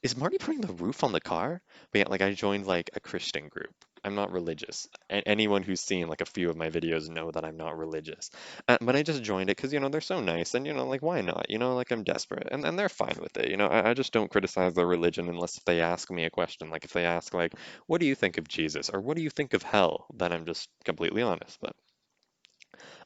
Is Marty putting the roof on the car? But yeah, like I joined like a Christian group. I'm not religious. Anyone who's seen like a few of my videos know that I'm not religious. But I just joined it because, they're so nice and, like why not? Like I'm desperate and they're fine with it. I just don't criticize their religion unless if they ask me a question. Like if they ask like, what do you think of Jesus? Or what do you think of hell? Then I'm just completely honest. But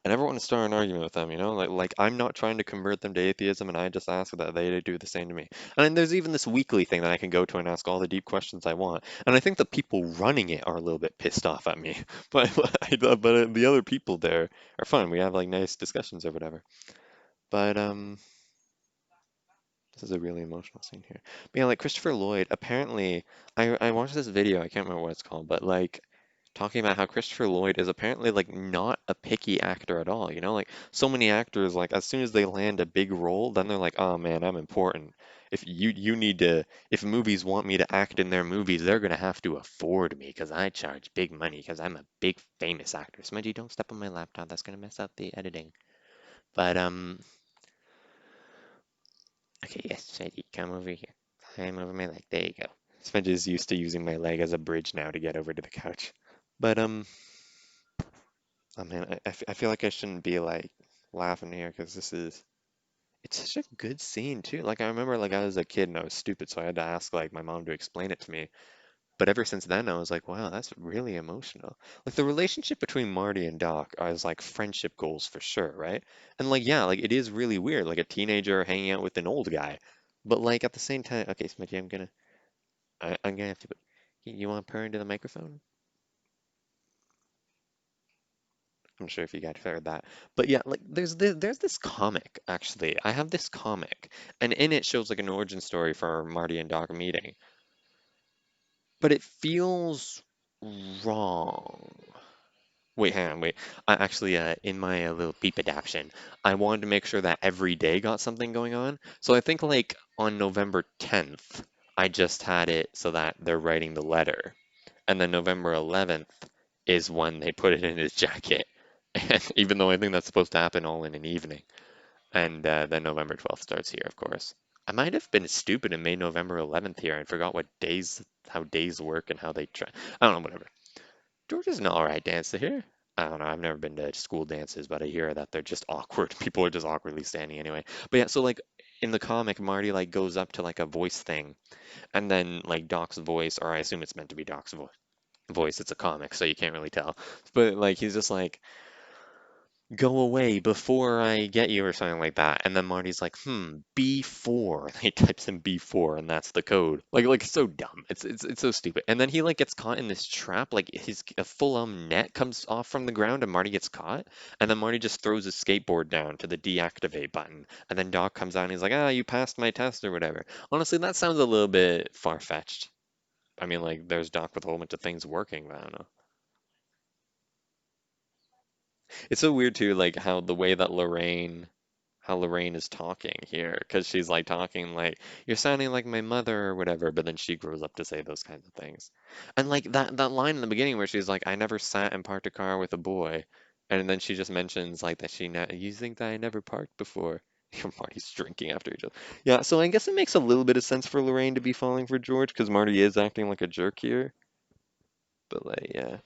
I never want to start an argument with them, Like I'm not trying to convert them to atheism, and I just ask that they do the same to me. And then there's even this weekly thing that I can go to and ask all the deep questions I want. And I think the people running it are a little bit pissed off at me, but the other people there are fun. We have like nice discussions or whatever. But this is a really emotional scene here. But yeah, like Christopher Lloyd, apparently, I watched this video, I can't remember what it's called, but like talking about how Christopher Lloyd is apparently like not a picky actor at all. Like so many actors, like as soon as they land a big role, then they're like, oh man, I'm important. If you need to, if movies want me to act in their movies, they're gonna have to afford me because I charge big money because I'm a big famous actor. Smudgy, don't step on my laptop. That's gonna mess up the editing. But okay, yes, Smudgy, come over here. Climb over my leg. There you go. Smudge is used to using my leg as a bridge now to get over to the couch. But oh man, I feel like I shouldn't be like laughing here because it's such a good scene too. Like I remember like I was a kid and I was stupid, so I had to ask like my mom to explain it to me. But ever since then, I was like, wow, that's really emotional. Like the relationship between Marty and Doc is like friendship goals for sure, right? And like yeah, like it is really weird, like a teenager hanging out with an old guy. But like at the same time, okay, Smudgy, I'm gonna have to. You want to purr into the microphone? I'm sure if you guys heard that. But yeah, like there's this comic actually. I have this comic, and in it shows like an origin story for Marty and Doc meeting, but it feels wrong. Wait, hang on, wait. I actually, in my little beep adaption, I wanted to make sure that every day got something going on. So I think like on November 10th, I just had it so that they're writing the letter. And then November 11th is when they put it in his jacket. And even though I think that's supposed to happen all in an evening. And then November 12th starts here, of course. I might have been stupid and made November 11th here and forgot how days work and how they try. I don't know, whatever. Georgia's an all right dancer here. I don't know. I've never been to school dances, but I hear that they're just awkward. People are just awkwardly standing anyway. But yeah, so like in the comic, Marty like goes up to like a voice thing, and then like Doc's voice, or I assume it's meant to be Doc's voice. It's a comic, so you can't really tell. But like he's just like, go away before I get you or something like that. And then Marty's like, B4. He types in B4 and that's the code. Like it's so dumb. It's so stupid. And then he like gets caught in this trap. Like his a full-on net comes off from the ground and Marty gets caught. And then Marty just throws his skateboard down to the deactivate button. And then Doc comes out and he's like, you passed my test or whatever. Honestly, that sounds a little bit far-fetched. I mean, like there's Doc with a whole bunch of things working, but I don't know. It's so weird too, like how the way that Lorraine how Lorraine is talking here, because she's like talking like you're sounding like my mother or whatever, but then she grows up to say those kinds of things. And like that line in the beginning where she's like, "I never sat and parked a car with a boy," and then she just mentions like that you think that I never parked before. Marty's drinking after each other. Yeah, so I guess it makes a little bit of sense for Lorraine to be falling for George because Marty is acting like a jerk here. But like, yeah.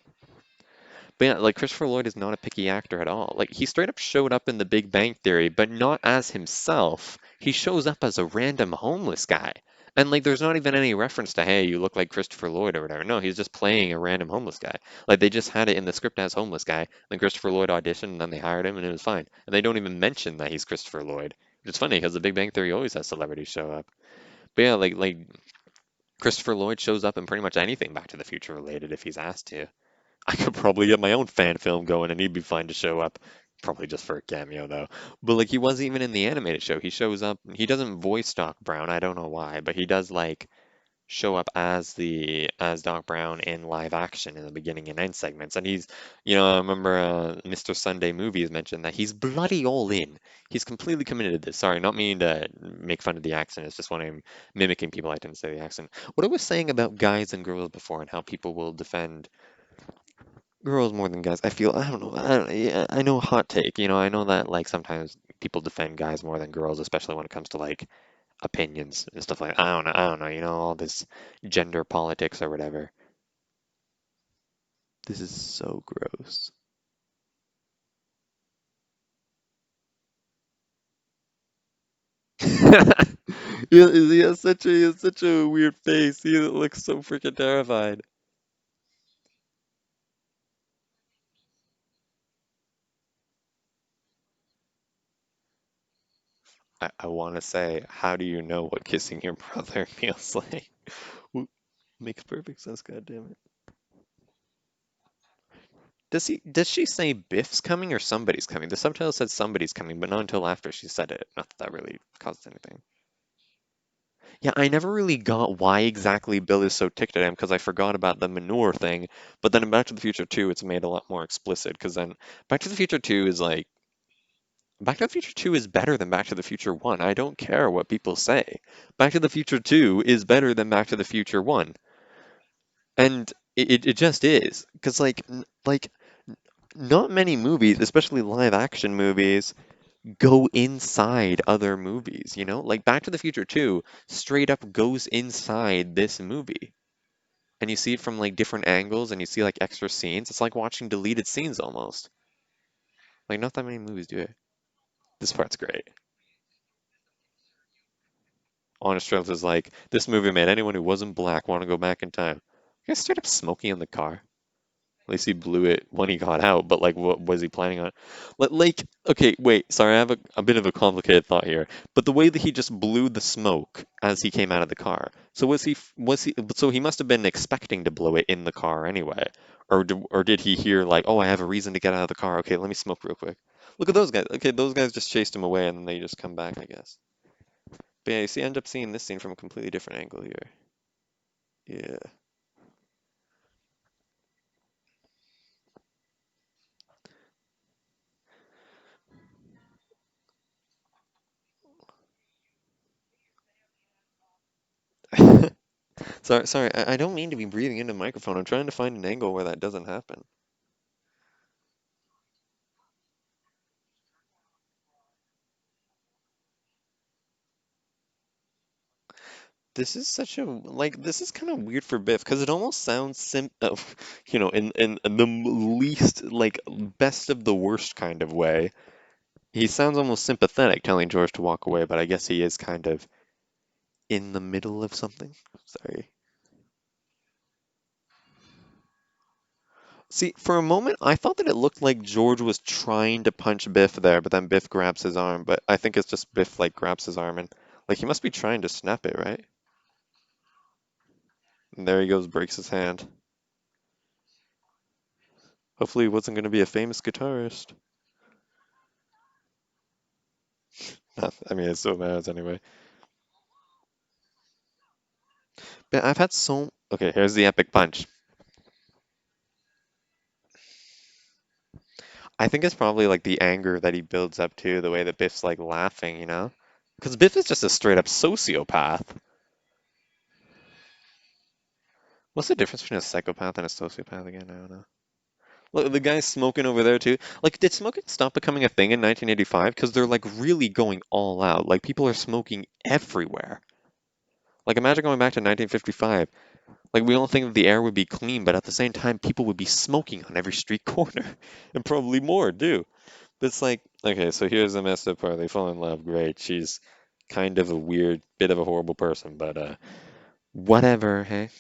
But yeah, like Christopher Lloyd is not a picky actor at all. Like he straight up showed up in The Big Bang Theory, but not as himself. He shows up as a random homeless guy. And like there's not even any reference to, hey, you look like Christopher Lloyd or whatever. No, he's just playing a random homeless guy. Like they just had it in the script as homeless guy. Then Christopher Lloyd auditioned and then they hired him and it was fine. And they don't even mention that he's Christopher Lloyd. Which is funny because The Big Bang Theory always has celebrities show up. But yeah, like Christopher Lloyd shows up in pretty much anything Back to the Future related if he's asked to. I could probably get my own fan film going and he'd be fine to show up. Probably just for a cameo though. But like he wasn't even in the animated show. He shows up, he doesn't voice Doc Brown, I don't know why, but he does like show up as Doc Brown in live action in the beginning and end segments. And he's, I remember Mr. Sunday Movies mentioned that he's bloody all in. He's completely committed to this. Sorry, not meaning to make fun of the accent. It's just when I'm mimicking people, I tend to say the accent. What I was saying about guys and girls before and how people will defend girls more than guys. I don't know. Yeah, I know hot take. I know that like sometimes people defend guys more than girls, especially when it comes to like opinions and stuff like that. I don't know, all this gender politics or whatever. This is so gross. He has such a weird face. He looks so freaking terrified. I want to say, how do you know what kissing your brother feels like? Wh- Makes perfect sense, God damn it. Does she say Biff's coming or somebody's coming? The subtitle said somebody's coming, but not until after she said it. Not that that really caused anything. Yeah, I never really got why exactly Bill is so ticked at him because I forgot about the manure thing. But then in Back to the Future 2, it's made a lot more explicit because then Back to the Future 2 is like Back to the Future 2 is better than Back to the Future 1. I don't care what people say. Back to the Future 2 is better than Back to the Future 1. And it just is. Because not many movies, especially live action movies, go inside other movies, you know? Like Back to the Future 2 straight up goes inside this movie. And you see it from like different angles and you see like extra scenes. It's like watching deleted scenes almost. Like not that many movies do it. This part's great. Honest Trails is like, this movie made anyone who wasn't black want to go back in time. You guys straight up smoking in the car? At least he blew it when he got out, but like, what was he planning on? Okay, wait, sorry, I have a bit of a complicated thought here. But the way that he just blew the smoke as he came out of the car, so so he must have been expecting to blow it in the car anyway, or did he hear like, oh, I have a reason to get out of the car. Okay, let me smoke real quick. Look at those guys. Okay, those guys just chased him away and then they just come back, I guess. But yeah, you see, end up seeing this scene from a completely different angle here. Yeah. Sorry, I don't mean to be breathing into the microphone. I'm trying to find an angle where that doesn't happen. This is kind of weird for Biff because it almost sounds in the least like best of the worst kind of way. He sounds almost sympathetic telling George to walk away, but I guess he is kind of in the middle of something. Sorry. See, for a moment, I thought that it looked like George was trying to punch Biff there, but then Biff grabs his arm. But I think it's just Biff like grabs his arm and like he must be trying to snap it, right? And there he goes, breaks his hand. Hopefully, he wasn't going to be a famous guitarist. I mean, it still matters anyway. But I've had so. Okay, here's the epic punch. I think it's probably like the anger that he builds up to, the way that Biff's like laughing, you know? Because Biff is just a straight up sociopath. What's the difference between a psychopath and a sociopath again? I don't know. Look, the guy's smoking over there too. Like, did smoking stop becoming a thing in 1985? Because they're like really going all out. Like, people are smoking everywhere. Like, imagine going back to 1955. Like, we all think that the air would be clean, but at the same time, people would be smoking on every street corner. And probably more, too. But it's like, okay, so here's the messed up part. They fall in love. Great. She's kind of a weird, bit of a horrible person, but whatever, hey?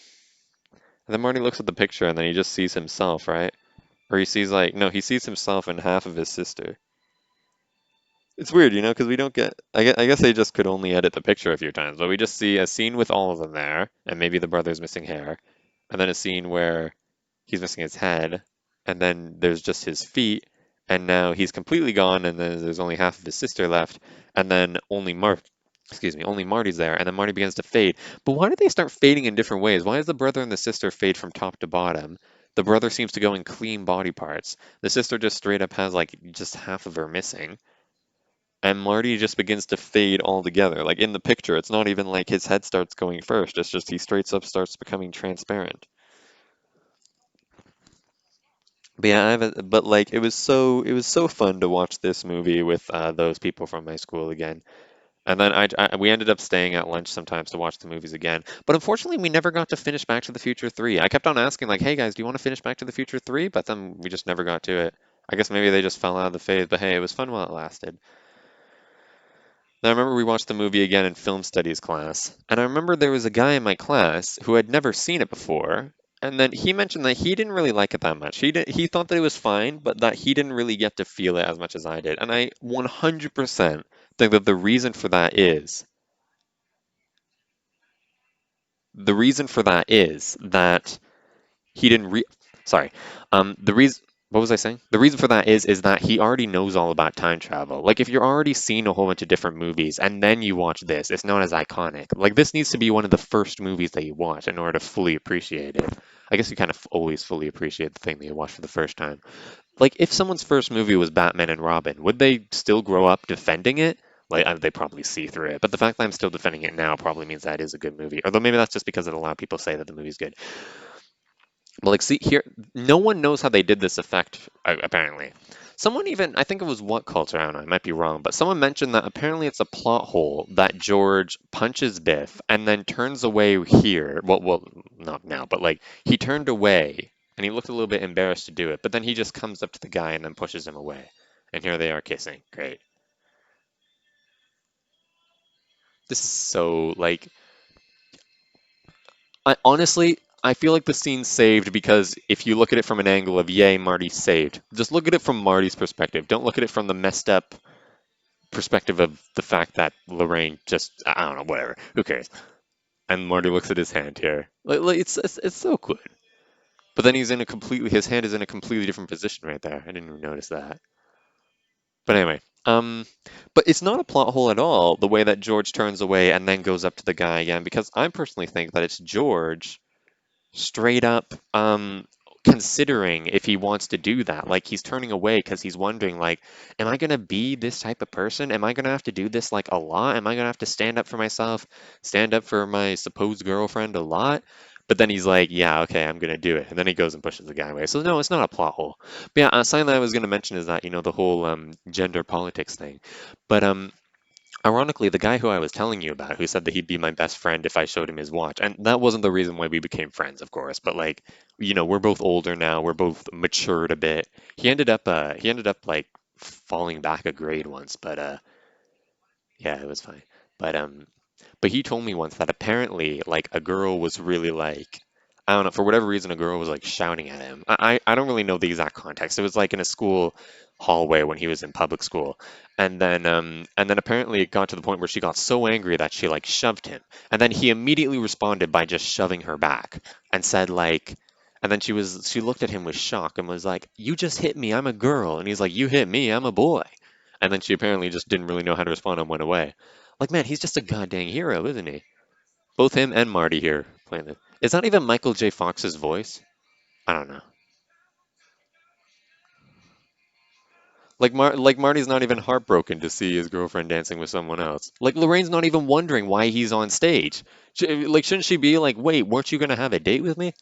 And then Marty looks at the picture and then he just sees himself, right? Or he sees like, no, he sees himself and half of his sister. It's weird, you know, because we don't get. I guess they just could only edit the picture a few times, but we just see a scene with all of them there, and maybe the brother's missing hair, and then a scene where he's missing his head, and then there's just his feet, and now he's completely gone, and then there's only half of his sister left, and then only Marty's there, and then Marty begins to fade. But why do they start fading in different ways? Why does the brother and the sister fade from top to bottom? The brother seems to go in clean body parts. The sister just straight up has like just half of her missing. And Marty just begins to fade altogether. Like in the picture, it's not even like his head starts going first. It's just he straight up starts becoming transparent. But yeah, but like it was so fun to watch this movie with those people from my school again. And then we ended up staying at lunch sometimes to watch the movies again. But unfortunately, we never got to finish Back to the Future 3. I kept on asking like, "Hey guys, do you want to finish Back to the Future 3?" But then we just never got to it. I guess maybe they just fell out of the phase, but hey, it was fun while it lasted. Now, I remember we watched the movie again in film studies class, and I remember there was a guy in my class who had never seen it before, and then he mentioned that he didn't really like it that much. He thought that it was fine, but that he didn't really get to feel it as much as I did. And I 100% think that the reason for that is that he didn't re sorry. The reason what was I saying? The reason for that is that he already knows all about time travel. Like if you're already seen a whole bunch of different movies and then you watch this, it's not as iconic. Like this needs to be one of the first movies that you watch in order to fully appreciate it. I guess you kind of always fully appreciate the thing that you watch for the first time. Like if someone's first movie was Batman and Robin, would they still grow up defending it? Like they probably see through it, but the fact that I'm still defending it now probably means that is a good movie. Although maybe that's just because a lot of people say that the movie's good. Well, like, see here, no one knows how they did this effect, apparently. Someone even, I think it was What Culture, I don't know, I might be wrong, but someone mentioned that apparently it's a plot hole that George punches Biff and then turns away here. Well, not now, but like, he turned away and he looked a little bit embarrassed to do it, but then he just comes up to the guy and then pushes him away. And here they are kissing. Great. This is so, like, I feel like the scene's saved because if you look at it from an angle of, yay, Marty's saved, just look at it from Marty's perspective. Don't look at it from the messed up perspective of the fact that Lorraine just, I don't know, whatever. Who cares? And Marty looks at his hand here. It's so good. But then his hand is in a completely different position right there. I didn't even notice that. But anyway, but it's not a plot hole at all, the way that George turns away and then goes up to the guy again, because I personally think that it's George straight up considering if he wants to do that. Like he's turning away because he's wondering like, am I gonna be this type of person? Am I gonna have to do this like a lot? Am I gonna have to stand up for myself, stand up for my supposed girlfriend a lot? But then he's like, yeah, okay, I'm gonna do it. And then he goes and pushes the guy away. So no, it's not a plot hole. But yeah, something that I was gonna mention is that, the whole gender politics thing. But ironically, the guy who I was telling you about, who said that he'd be my best friend if I showed him his watch, and that wasn't the reason why we became friends, of course, but like, we're both older now, we're both matured a bit. He ended up like falling back a grade once, but yeah, it was fine. But he told me once that apparently, like, a girl was really like, I don't know, for whatever reason, a girl was like shouting at him. I don't really know the exact context. It was like in a school hallway when he was in public school, and then apparently it got to the point where she got so angry that she like shoved him, and then he immediately responded by just shoving her back and said like. And then she looked at him with shock and was like, "You just hit me. I'm a girl." And he's like, "You hit me. I'm a boy." And then she apparently just didn't really know how to respond and went away. Like, man, he's just a goddamn hero, isn't he? Both him and Marty here playing it. Is that even Michael J. Fox's voice? I don't know. Like Marty's not even heartbroken to see his girlfriend dancing with someone else. Like Lorraine's not even wondering why he's on stage. Shouldn't she be like, wait, weren't you gonna have a date with me?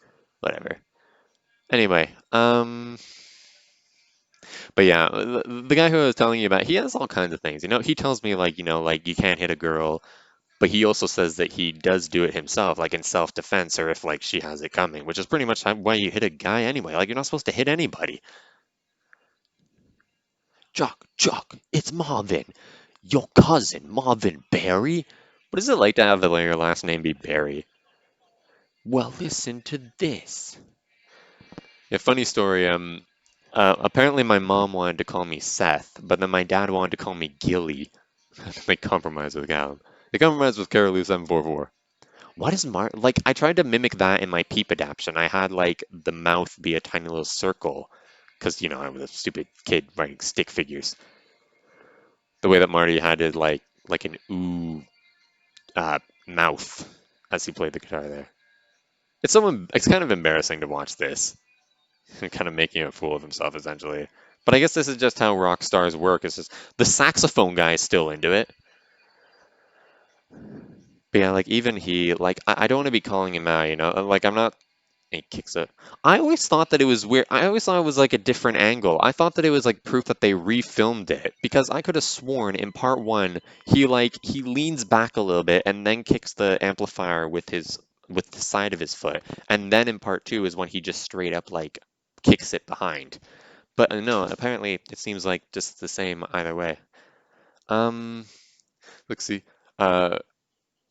Whatever. Anyway, but yeah, the guy who I was telling you about, he has all kinds of things. He tells me like, like you can't hit a girl, but he also says that he does do it himself, like in self-defense or if like she has it coming, which is pretty much why you hit a guy anyway. Like you're not supposed to hit anybody. Chuck, it's Marvin. Your cousin, Marvin Barry? What is it like to have your last name be Barry? Well, listen to this. A funny story, apparently my mom wanted to call me Seth, but then my dad wanted to call me Gilly. They compromised with Callum. They compromised with Carolou 744. What is like I tried to mimic that in my peep adaptation. I had like the mouth be a tiny little circle, because I was a stupid kid writing stick figures. The way that Marty had it like an ooh uh, mouth as he played the guitar there. It's kind of embarrassing to watch this, kind of making a fool of himself essentially. But I guess this is just how rock stars work. It's just the saxophone guy is still into it. But yeah, like even he, like I don't want to be calling him out, like I'm not. He kicks it. I always thought that it was weird. I always thought it was like a different angle. I thought that it was like proof that they refilmed it because I could have sworn in part one he leans back a little bit and then kicks the amplifier with the side of his foot, and then in part two is when he just straight up like kicks it behind. But no, apparently it seems like just the same either way. Um, let's see. Uh,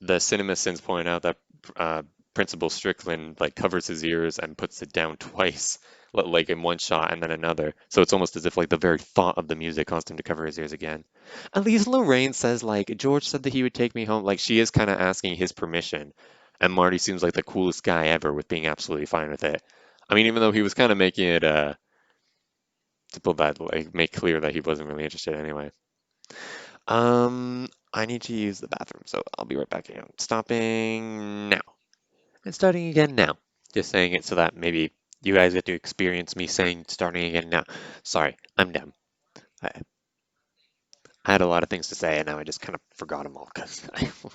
the CinemaSins point out that uh, Principal Strickland like covers his ears and puts it down twice, like in one shot and then another. So it's almost as if like the very thought of the music caused him to cover his ears again. At least Lorraine says like George said that he would take me home. Like she is kind of asking his permission, and Marty seems like the coolest guy ever with being absolutely fine with it. I mean, even though he was kind of making it to put that like make clear that he wasn't really interested anyway. I need to use the bathroom, so I'll be right back in. Stopping now. And starting again now. Just saying it so that maybe you guys get to experience me saying starting again now. Sorry, I'm dumb. I, I had a lot of things to say, and now I just kind of forgot them all because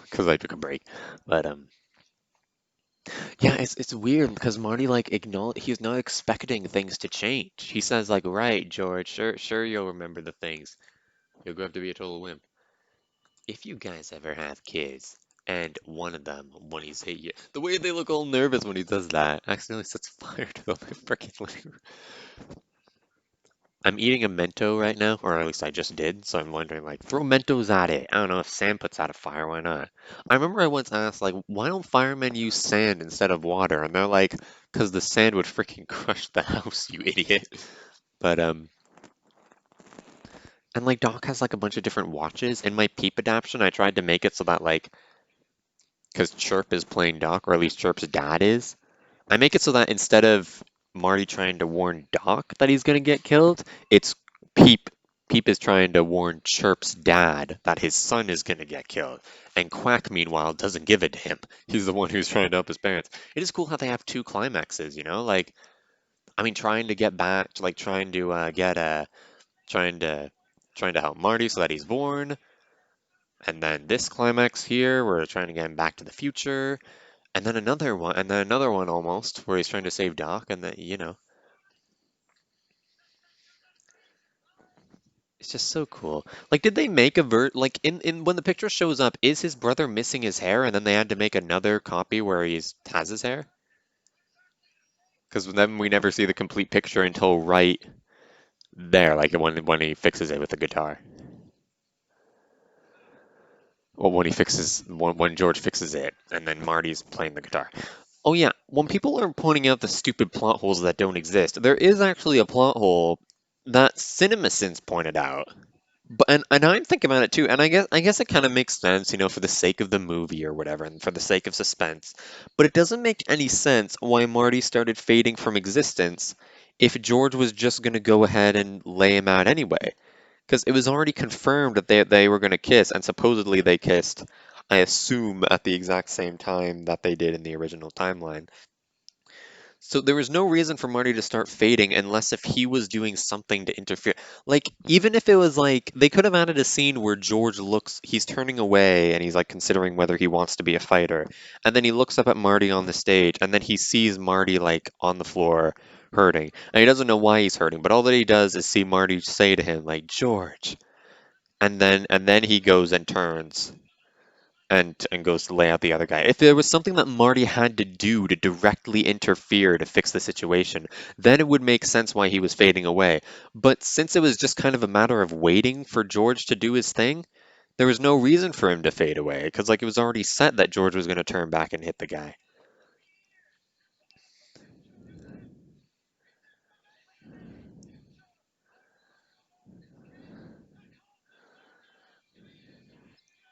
because I took a break. But yeah, it's weird because Marty like acknowledge he's not expecting things to change. He says like, "Right, George, sure you'll remember the things. You'll grow up to be a total wimp." If you guys ever have kids and one of them, when he's hit you, the way they look all nervous when he does that, accidentally sets fire to the freaking living room. I'm eating a Mento right now, or at least I just did, so I'm wondering, like, throw Mentos at it. I don't know if sand puts out a fire, why not? I remember I once asked, like, why don't firemen use sand instead of water? And they're like, because the sand would freaking crush the house, you idiot. But, and like Doc has like a bunch of different watches. In my Peep adaptation, I tried to make it so that like because Chirp is playing Doc, or at least Chirp's dad is. I make it so that instead of Marty trying to warn Doc that he's gonna get killed, it's Peep. Peep is trying to warn Chirp's dad that his son is gonna get killed. And Quack, meanwhile, doesn't give a damn. He's the one who's trying to help his parents. It is cool how they have two climaxes, Like, I mean, trying to get back, like trying to get trying to trying to help Marty so that he's born, and then this climax here, we're trying to get him back to the future. And then another one almost, where he's trying to save Doc, and then. It's just so cool. Like, did they make a like in when the picture shows up, is his brother missing his hair, and then they had to make another copy where he's has his hair? Because then we never see the complete picture until right there, like when he fixes it with the guitar. Well, when George fixes it, and then Marty's playing the guitar. Oh yeah, when people are pointing out the stupid plot holes that don't exist, there is actually a plot hole that CinemaSins pointed out. But and I'm thinking about it too, and I guess it kind of makes sense, for the sake of the movie or whatever, and for the sake of suspense. But it doesn't make any sense why Marty started fading from existence if George was just gonna go ahead and lay him out anyway. Because it was already confirmed that they were gonna kiss, and supposedly they kissed, I assume, at the exact same time that they did in the original timeline. So there was no reason for Marty to start fading unless if he was doing something to interfere. Like, even if it was like, they could have added a scene where George looks, he's turning away and he's like considering whether he wants to be a fighter. And then he looks up at Marty on the stage and then he sees Marty like on the floor hurting. And he doesn't know why he's hurting, but all that he does is see Marty say to him, like, George. And then he goes and turns and goes to lay out the other guy. If there was something that Marty had to do to directly interfere to fix the situation, then it would make sense why he was fading away. But since it was just kind of a matter of waiting for George to do his thing, there was no reason for him to fade away because like it was already set that George was going to turn back and hit the guy.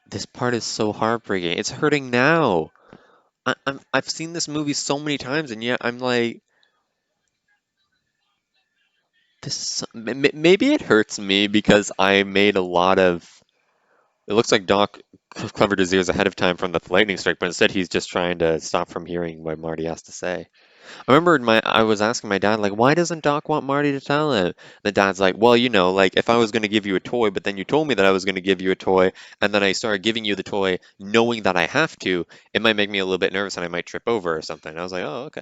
This part is so heartbreaking. It's hurting now. I've seen this movie so many times, and yet I'm like, maybe it hurts me because I made a lot of. It looks like Doc covered his ears ahead of time from the lightning strike, but instead he's just trying to stop from hearing what Marty has to say. I remember I was asking my dad, like, why doesn't Doc want Marty to tell him? The dad's like, well, like if I was going to give you a toy, but then you told me that I was going to give you a toy, and then I started giving you the toy knowing that I have to, it might make me a little bit nervous and I might trip over or something. And I was like, oh, okay.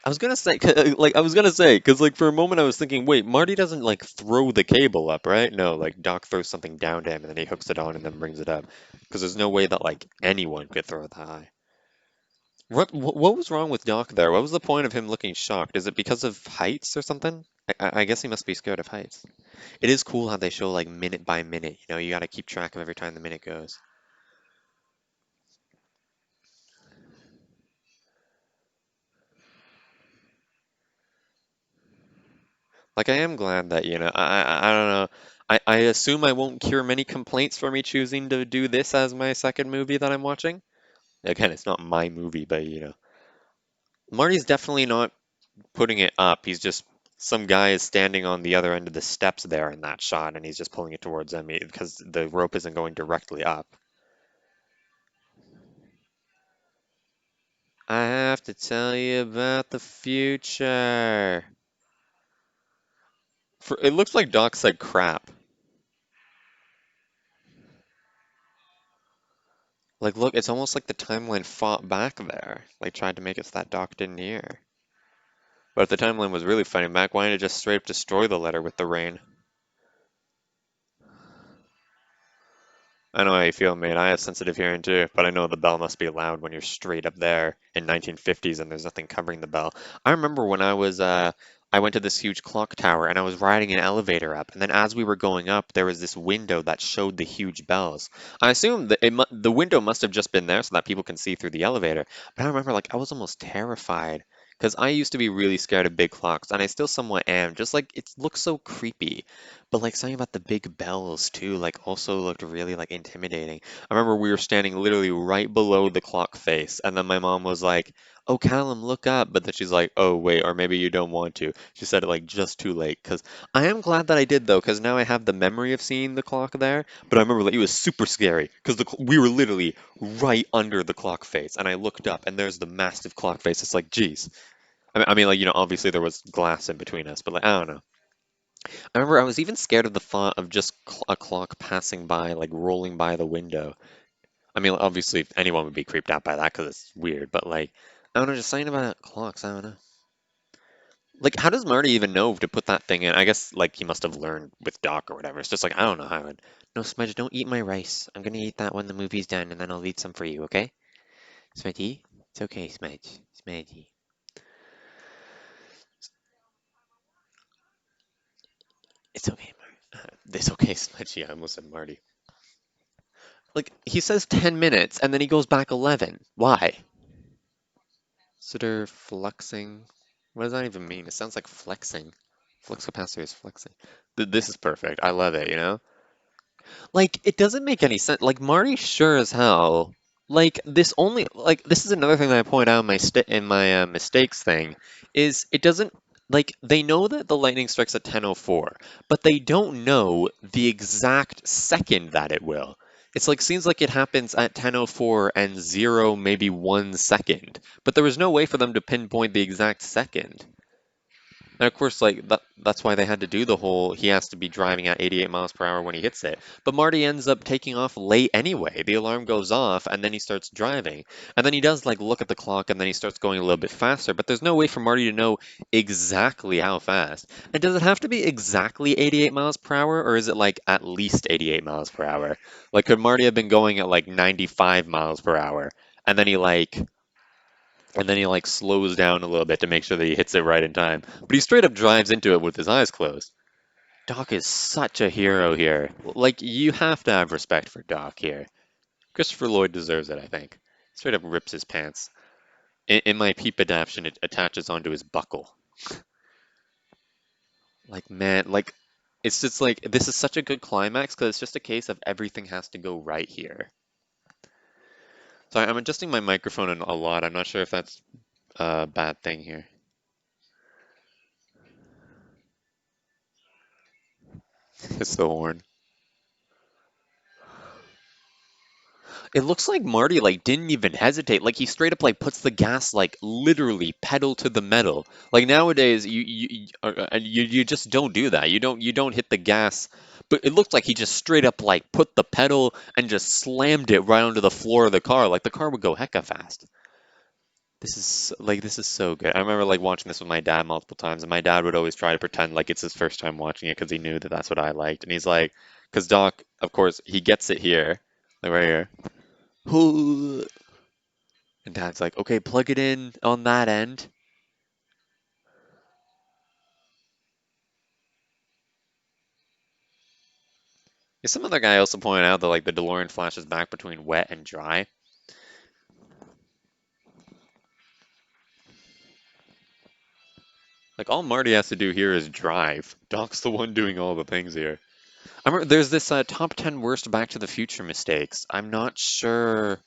I was gonna say, I was gonna say, because like for a moment I was thinking, wait, Marty doesn't like throw the cable up, right? No, like Doc throws something down to him and then he hooks it on and then brings it up. Because there's no way that like anyone could throw it that high. What was wrong with Doc there? What was the point of him looking shocked? Is it because of heights or something? I guess he must be scared of heights. It is cool how they show like minute by minute. You got to keep track of every time the minute goes. Like I am glad that, I don't know. I assume I won't cure many complaints for me choosing to do this as my second movie that I'm watching. Again, it's not my movie, but Marty's definitely not putting it up. He's just some guy is standing on the other end of the steps there in that shot, and he's just pulling it towards them because the rope isn't going directly up. I have to tell you about the future. It looks like Doc said crap. Like, look, it's almost like the timeline fought back there. Like, tried to make it so that Doc didn't hear. But if the timeline was really fighting back, why didn't it just straight up destroy the letter with the rain? I know how you feel, mate. I have sensitive hearing too, but I know the bell must be loud when you're straight up there in 1950s and there's nothing covering the bell. I remember when I went to this huge clock tower and I was riding an elevator up, and then as we were going up, there was this window that showed the huge bells. I assume that the window must have just been there so that people can see through the elevator, but I remember like I was almost terrified because I used to be really scared of big clocks, and I still somewhat am. Just like it looks so creepy. But like something about the big bells too, like also looked really like intimidating. I remember we were standing literally right below the clock face, and then my mom was like, "Oh, Callum, look up." But then she's like, "Oh, wait, or maybe you don't want to." She said it like just too late. Because I am glad that I did though, because now I have the memory of seeing the clock there. But I remember like, it was super scary because we were literally right under the clock face, and I looked up, and there's the massive clock face. It's like, geez. I mean, like obviously there was glass in between us, but like I don't know. I remember I was even scared of the thought of just a clock passing by, like rolling by the window. I mean, obviously anyone would be creeped out by that because it's weird, but like, I don't know, just saying about clocks, I don't know. Like, how does Marty even know to put that thing in? I guess, like, he must have learned with Doc or whatever. It's just like, I don't know how it. No, Smudge, don't eat my rice. I'm gonna eat that when the movie's done, and then I'll leave some for you, okay? Smudgy? It's okay, Smudge. Smudgy. It's okay, Marty. It's okay, Smudgy. I almost said Marty. Like, he says 10 minutes, and then he goes back 11. Why? Consider flexing. What does that even mean? It sounds like flexing. Flux capacitor is flexing. This is perfect. I love it. Like, it doesn't make any sense. Like, Marty sure as hell. This is another thing that I point out in my mistakes thing, is it doesn't, like, they know that the lightning strikes at 10:04, but they don't know the exact second that it will. It's like seems like it happens at 10:04 and 0 maybe 1 second, but there was no way for them to pinpoint the exact second. And of course, like that's why they had to do the whole he has to be driving at 88 miles per hour when he hits it. But Marty ends up taking off late anyway. The alarm goes off and then he starts driving. And then he does like look at the clock and then he starts going a little bit faster, but there's no way for Marty to know exactly how fast. And does it have to be exactly 88 miles per hour or is it like at least 88 miles per hour? Like could Marty have been going at like 95 miles per hour and then he slows down a little bit to make sure that he hits it right in time. But he straight up drives into it with his eyes closed. Doc is such a hero here. Like you have to have respect for Doc here. Christopher Lloyd deserves it, I think. Straight up rips his pants. In my peep adaptation, it attaches onto his buckle. Like man, like it's just like this is such a good climax because it's just a case of everything has to go right here. Sorry, I'm adjusting my microphone a lot. I'm not sure if that's a bad thing here. It's the horn. It looks like Marty like didn't even hesitate. Like he straight up like puts the gas like literally pedal to the metal. Like nowadays you just don't do that. You don't hit the gas. But it looks like he just straight up like put the pedal and just slammed it right onto the floor of the car. Like the car would go hecka fast. This is so good. I remember like watching this with my dad multiple times, and my dad would always try to pretend like it's his first time watching it because he knew that that's what I liked. And he's like, because Doc, of course, he gets it here, like right here. And Dad's like, okay, plug it in on that end. Some other guy also pointed out that like the DeLorean flashes back between wet and dry. Like all Marty has to do here is drive. Doc's the one doing all the things here. I remember there's this top 10 worst Back to the Future mistakes. I'm not sure.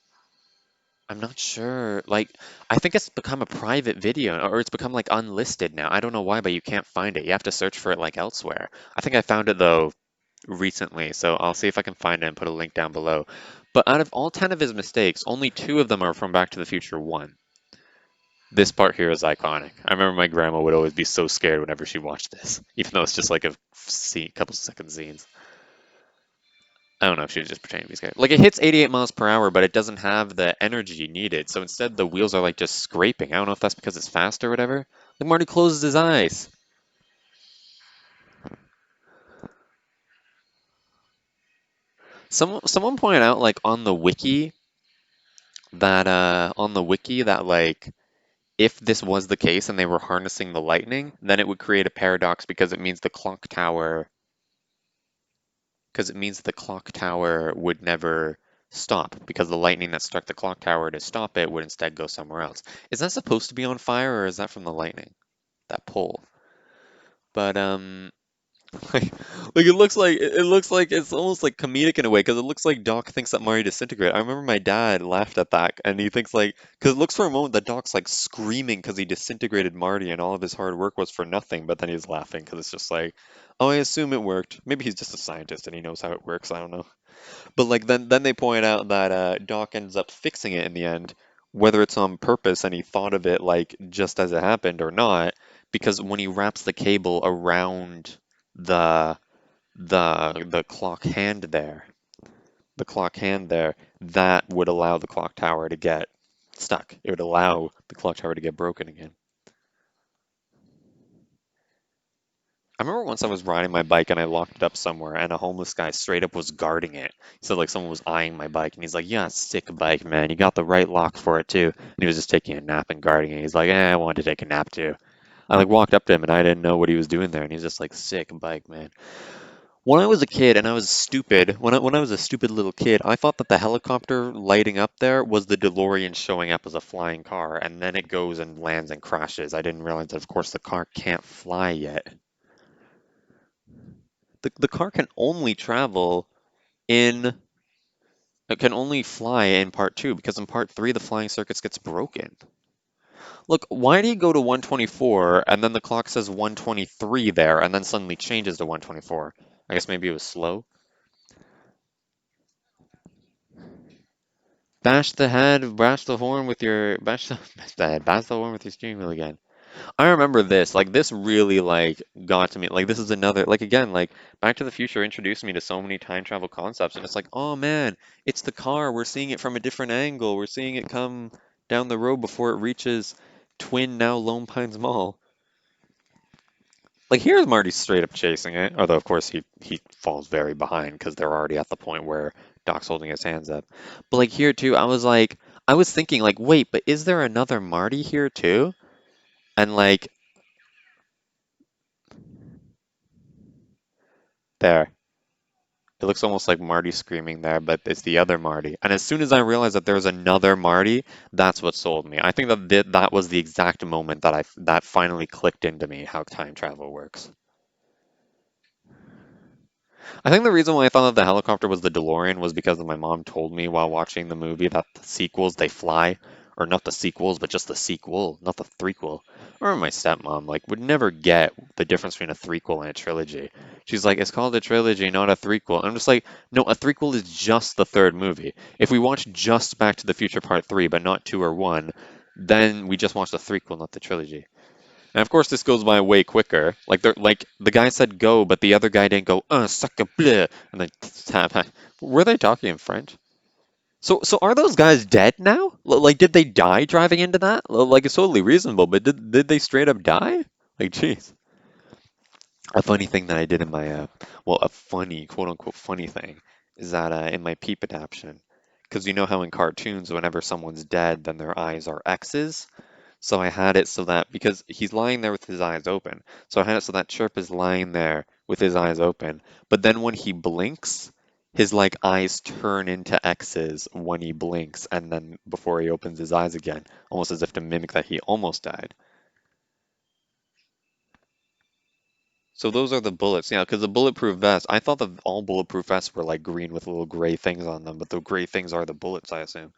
Like, I think it's become a private video, or it's become like unlisted now. I don't know why, but you can't find it. You have to search for it like elsewhere. I think I found it though recently, so I'll see if I can find it and put a link down below. But out of all 10 of his mistakes, only 2 of them are from Back to the Future 1. This part here is iconic. I remember my grandma would always be so scared whenever she watched this, even though it's just like a couple second scenes. I don't know if she was just pretending to be scared. Like it hits 88 miles per hour, but it doesn't have the energy needed. So instead, the wheels are like just scraping. I don't know if that's because it's fast or whatever. Like Marty closes his eyes. Someone pointed out like on the wiki that like if this was the case and they were harnessing the lightning, then it would create a paradox because it means the clock tower would never stop because the lightning that struck the clock tower to stop it would instead go somewhere else. Is that supposed to be on fire or is that from the lightning? That pole. But like, it looks like it's almost like comedic in a way because it looks like Doc thinks that Mario disintegrated. I remember my dad laughed at that and he thinks like because it looks for a moment that Doc's like screaming because he disintegrated Marty and all of his hard work was for nothing, but then he's laughing because it's just like, oh, I assume it worked. Maybe he's just a scientist and he knows how it works. I don't know. But like then they point out that Doc ends up fixing it in the end, whether it's on purpose and he thought of it like just as it happened or not, because when he wraps the cable around the the clock hand there, that would allow the clock tower to get stuck. It would allow the clock tower to get broken again. I remember once I was riding my bike and I locked it up somewhere and a homeless guy straight up was guarding it. So like someone was eyeing my bike and he's like, yeah, sick bike, man. You got the right lock for it too. And he was just taking a nap and guarding it. He's like, I wanted to take a nap too. I like walked up to him and I didn't know what he was doing there and he's just like, sick bike, man. When I was a kid and I was stupid, when I was a stupid little kid, I thought that the helicopter lighting up there was the DeLorean showing up as a flying car and then it goes and lands and crashes. I didn't realize that of course the car can't fly yet. The car can only travel in it can only fly in part two because in part three the flying circuits gets broken. Look, why do you go to 124 and then the clock says 123 there and then suddenly changes to 124? I guess maybe it was slow. Bash the head, bash the horn with your bash the head, bash the horn with your steering wheel again. I remember this. Like this really like got to me. Like this is another like again like Back to the Future introduced me to so many time travel concepts, and it's like, oh man, it's the car. We're seeing it from a different angle. We're seeing it come down the road before it reaches Twin now Lone Pines Mall. Like here's Marty straight up chasing it, although of course he falls very behind because they're already at the point where Doc's holding his hands up. But like here too, I was thinking like, wait, but is there another Marty here too? And like there. It looks almost like Marty screaming there, but it's the other Marty. And as soon as I realized that there was another Marty, that's what sold me. I think that was the exact moment that finally clicked into me how time travel works. I think the reason why I thought that the helicopter was the DeLorean was because my mom told me while watching the movie that the sequels they fly, or not the sequels, but just the sequel, not the threequel. Or my stepmom like would never get the difference between a threequel and a trilogy. She's like, it's called a trilogy, not a threequel. And I'm just like, no, a threequel is just the third movie. If we watch just Back to the Future Part 3, but not 2 or 1, then we just watched the threequel, not the trilogy. And of course, this goes by way quicker. Like the guy said go, but the other guy didn't go, sucker bleh, and then tap. Were they talking in French? So are those guys dead now? Like, did they die driving into that? Like, it's totally reasonable, but did they straight up die? Like, jeez. A funny thing that I did in my, well, a funny, quote unquote, funny thing is that in my peep adaption, because you know how in cartoons, whenever someone's dead, then their eyes are X's. So I had it so that because he's lying there with his eyes open, so I had it so that Chirp is lying there with his eyes open. But then when he blinks, his like eyes turn into X's when he blinks, and then before he opens his eyes again, almost as if to mimic that he almost died. So those are the bullets, yeah, because the bulletproof vest, I thought that all bulletproof vests were like green with little gray things on them, but the gray things are the bullets, I assume.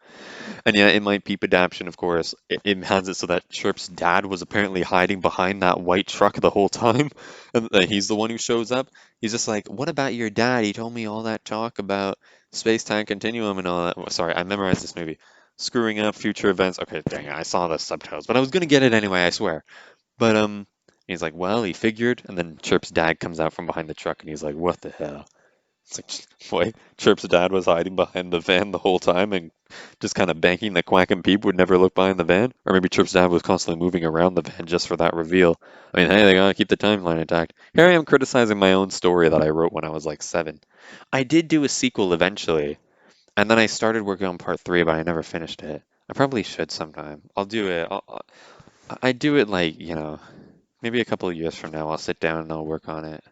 And yeah, in my peep adaption, of course, it has it so that Chirp's dad was apparently hiding behind that white truck the whole time, and that he's the one who shows up. He's just like, "What about your dad? He told me all that talk about space-time continuum and all that." Well, sorry, I memorized this movie. Screwing up future events. Okay, dang it, I saw the subtitles, but I was gonna get it anyway, I swear. But he's like, "Well, he figured," and then Chirp's dad comes out from behind the truck, and he's like, "What the hell?" It's like, what? Chirp's dad was hiding behind the van the whole time and just kind of banking that Quack and Peep would never look behind the van? Or maybe Chirp's dad was constantly moving around the van just for that reveal. I mean, hey, they gotta keep the timeline intact. Here I am criticizing my own story that I wrote when I was like 7. I did do a sequel eventually, and then I started working on part 3, but I never finished it. I probably should sometime. I'll do it. I do it like, maybe a couple of years from now. I'll sit down and I'll work on it.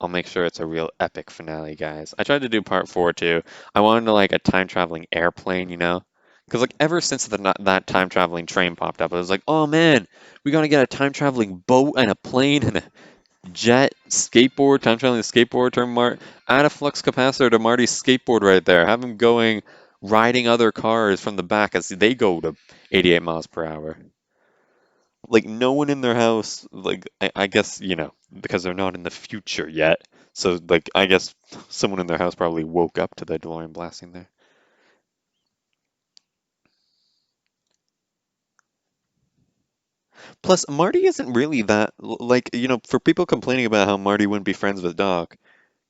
I'll make sure it's a real epic finale, guys. I tried to do part 4 too. I wanted to like a time traveling airplane, Because like ever since that time traveling train popped up, I was like, oh man, we gotta get a time traveling boat and a plane and a jet, skateboard, time traveling skateboard. Add a flux capacitor to Marty's skateboard right there. Have him going riding other cars from the back as they go to 88 miles per hour. Like no one in their house, like I guess, because they're not in the future yet. So like I guess someone in their house probably woke up to the DeLorean blasting there. Plus, Marty isn't really that like, for people complaining about how Marty wouldn't be friends with Doc,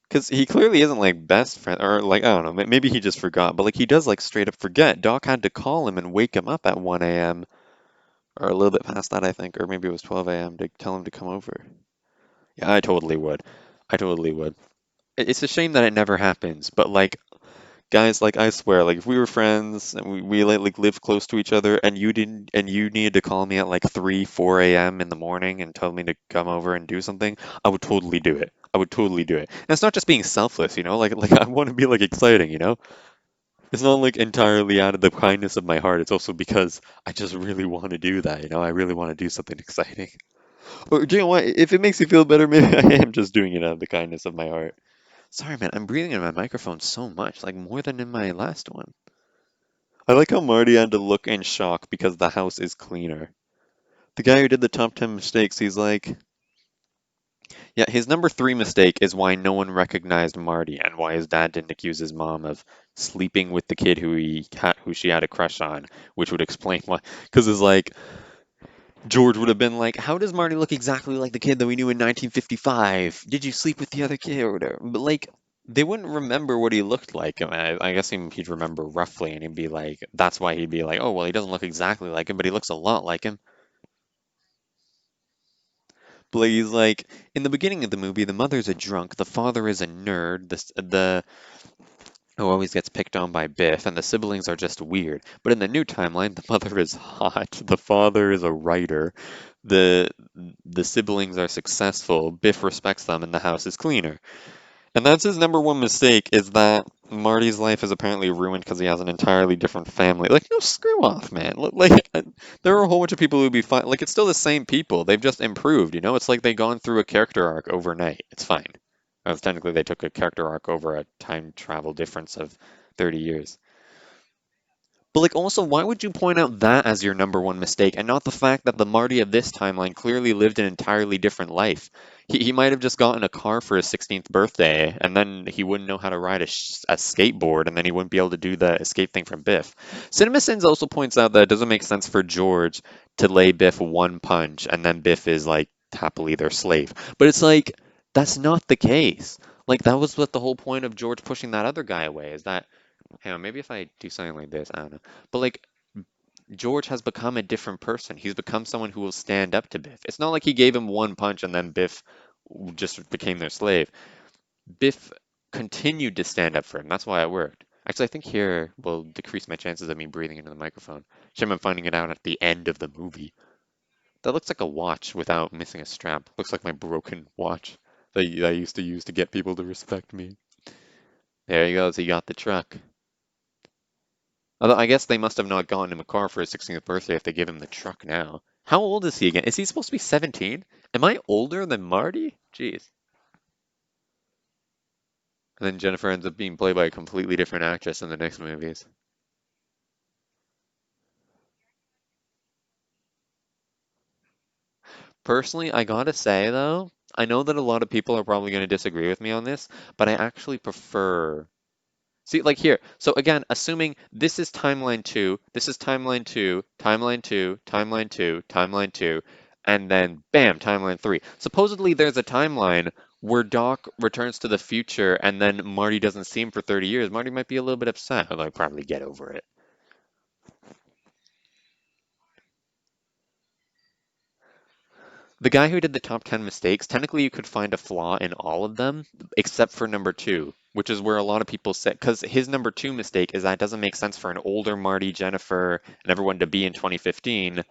because he clearly isn't like best friend or like I don't know, maybe he just forgot, but like he does like straight up forget. Doc had to call him and wake him up at 1 a.m. or a little bit past that, I think, or maybe it was 12 a.m. to tell him to come over. Yeah, I totally would. I totally would. It's a shame that it never happens, but like guys, like I swear, like if we were friends and we like lived close to each other and you needed to call me at like 3, 4 a.m. in the morning and tell me to come over and do something, I would totally do it. I would totally do it. And it's not just being selfless, like I want to be like exciting. It's not like entirely out of the kindness of my heart. It's also because I just really want to do that. I really want to do something exciting. Or do you know what? If it makes you feel better, maybe I am just doing it out of the kindness of my heart. Sorry, man, I'm breathing in my microphone so much, like more than in my last one. I like how Marty had to look in shock because the house is cleaner. The guy who did the top 10 mistakes, he's like, Yeah, his number three mistake is why no one recognized Marty and why his dad didn't accuse his mom of sleeping with the kid who she had a crush on, which would explain why. Because it's like George would have been like, "How does Marty look exactly like the kid that we knew in 1955? Did you sleep with the other kid or whatever?" But like, they wouldn't remember what he looked like. I guess he'd remember roughly, and he'd be like, that's why he'd be like, "Oh, well, he doesn't look exactly like him, but he looks a lot like him." But like, he's like, in the beginning of the movie, the mother's a drunk, the father is a nerd, the who always gets picked on by Biff, and the siblings are just weird. But in the new timeline, the mother is hot, the father is a writer, the the siblings are successful, Biff respects them, and the house is cleaner. And that's his number one mistake is that Marty's life is apparently ruined because he has an entirely different family. Like, no, screw off, man. There are a whole bunch of people who'd be fine. Like, it's still the same people. They've just improved, you know? It's like they've gone through a character arc overnight. It's fine. Technically, they took a character arc over a time travel difference of 30 years. But like also, why would you point out that as your number one mistake and not the fact that the Marty of this timeline clearly lived an entirely different life? He might have just gotten a car for his 16th birthday and then he wouldn't know how to ride a skateboard and then he wouldn't be able to do the escape thing from Biff. CinemaSins also points out that it doesn't make sense for George to lay Biff one punch and then Biff is like happily their slave. But it's like, that's not the case. Like that was what the whole point of George pushing that other guy away is that hang on, maybe if I do something like this, I don't know. But like George has become a different person. He's become someone who will stand up to Biff. It's not like he gave him one punch and then Biff just became their slave. Biff continued to stand up for him. That's why it worked. Actually, I think here will decrease my chances of me breathing into the microphone. Shame I'm finding it out at the end of the movie. That looks like a watch without missing a strap. Looks like my broken watch that I used to use to get people to respect me. There he goes. He got the truck. Although I guess they must have not gotten him a car for his 16th birthday if they give him the truck now. How old is he again? Is he supposed to be 17? Am I older than Marty? Jeez. And then Jennifer ends up being played by a completely different actress in the next movies. Personally, I gotta say though, I know that a lot of people are probably going to disagree with me on this, but I actually prefer. See, like here. So again, assuming this is timeline two, this is timeline two, timeline two, timeline two, timeline two, and then bam, timeline three. Supposedly there's a timeline where Doc returns to the future and then Marty doesn't see him for 30 years. Marty might be a little bit upset, although I'd probably get over it. The guy who did the top 10 mistakes, technically you could find a flaw in all of them except for number two, which is where a lot of people say, because his number two mistake is that it doesn't make sense for an older Marty, Jennifer, and everyone to be in 2015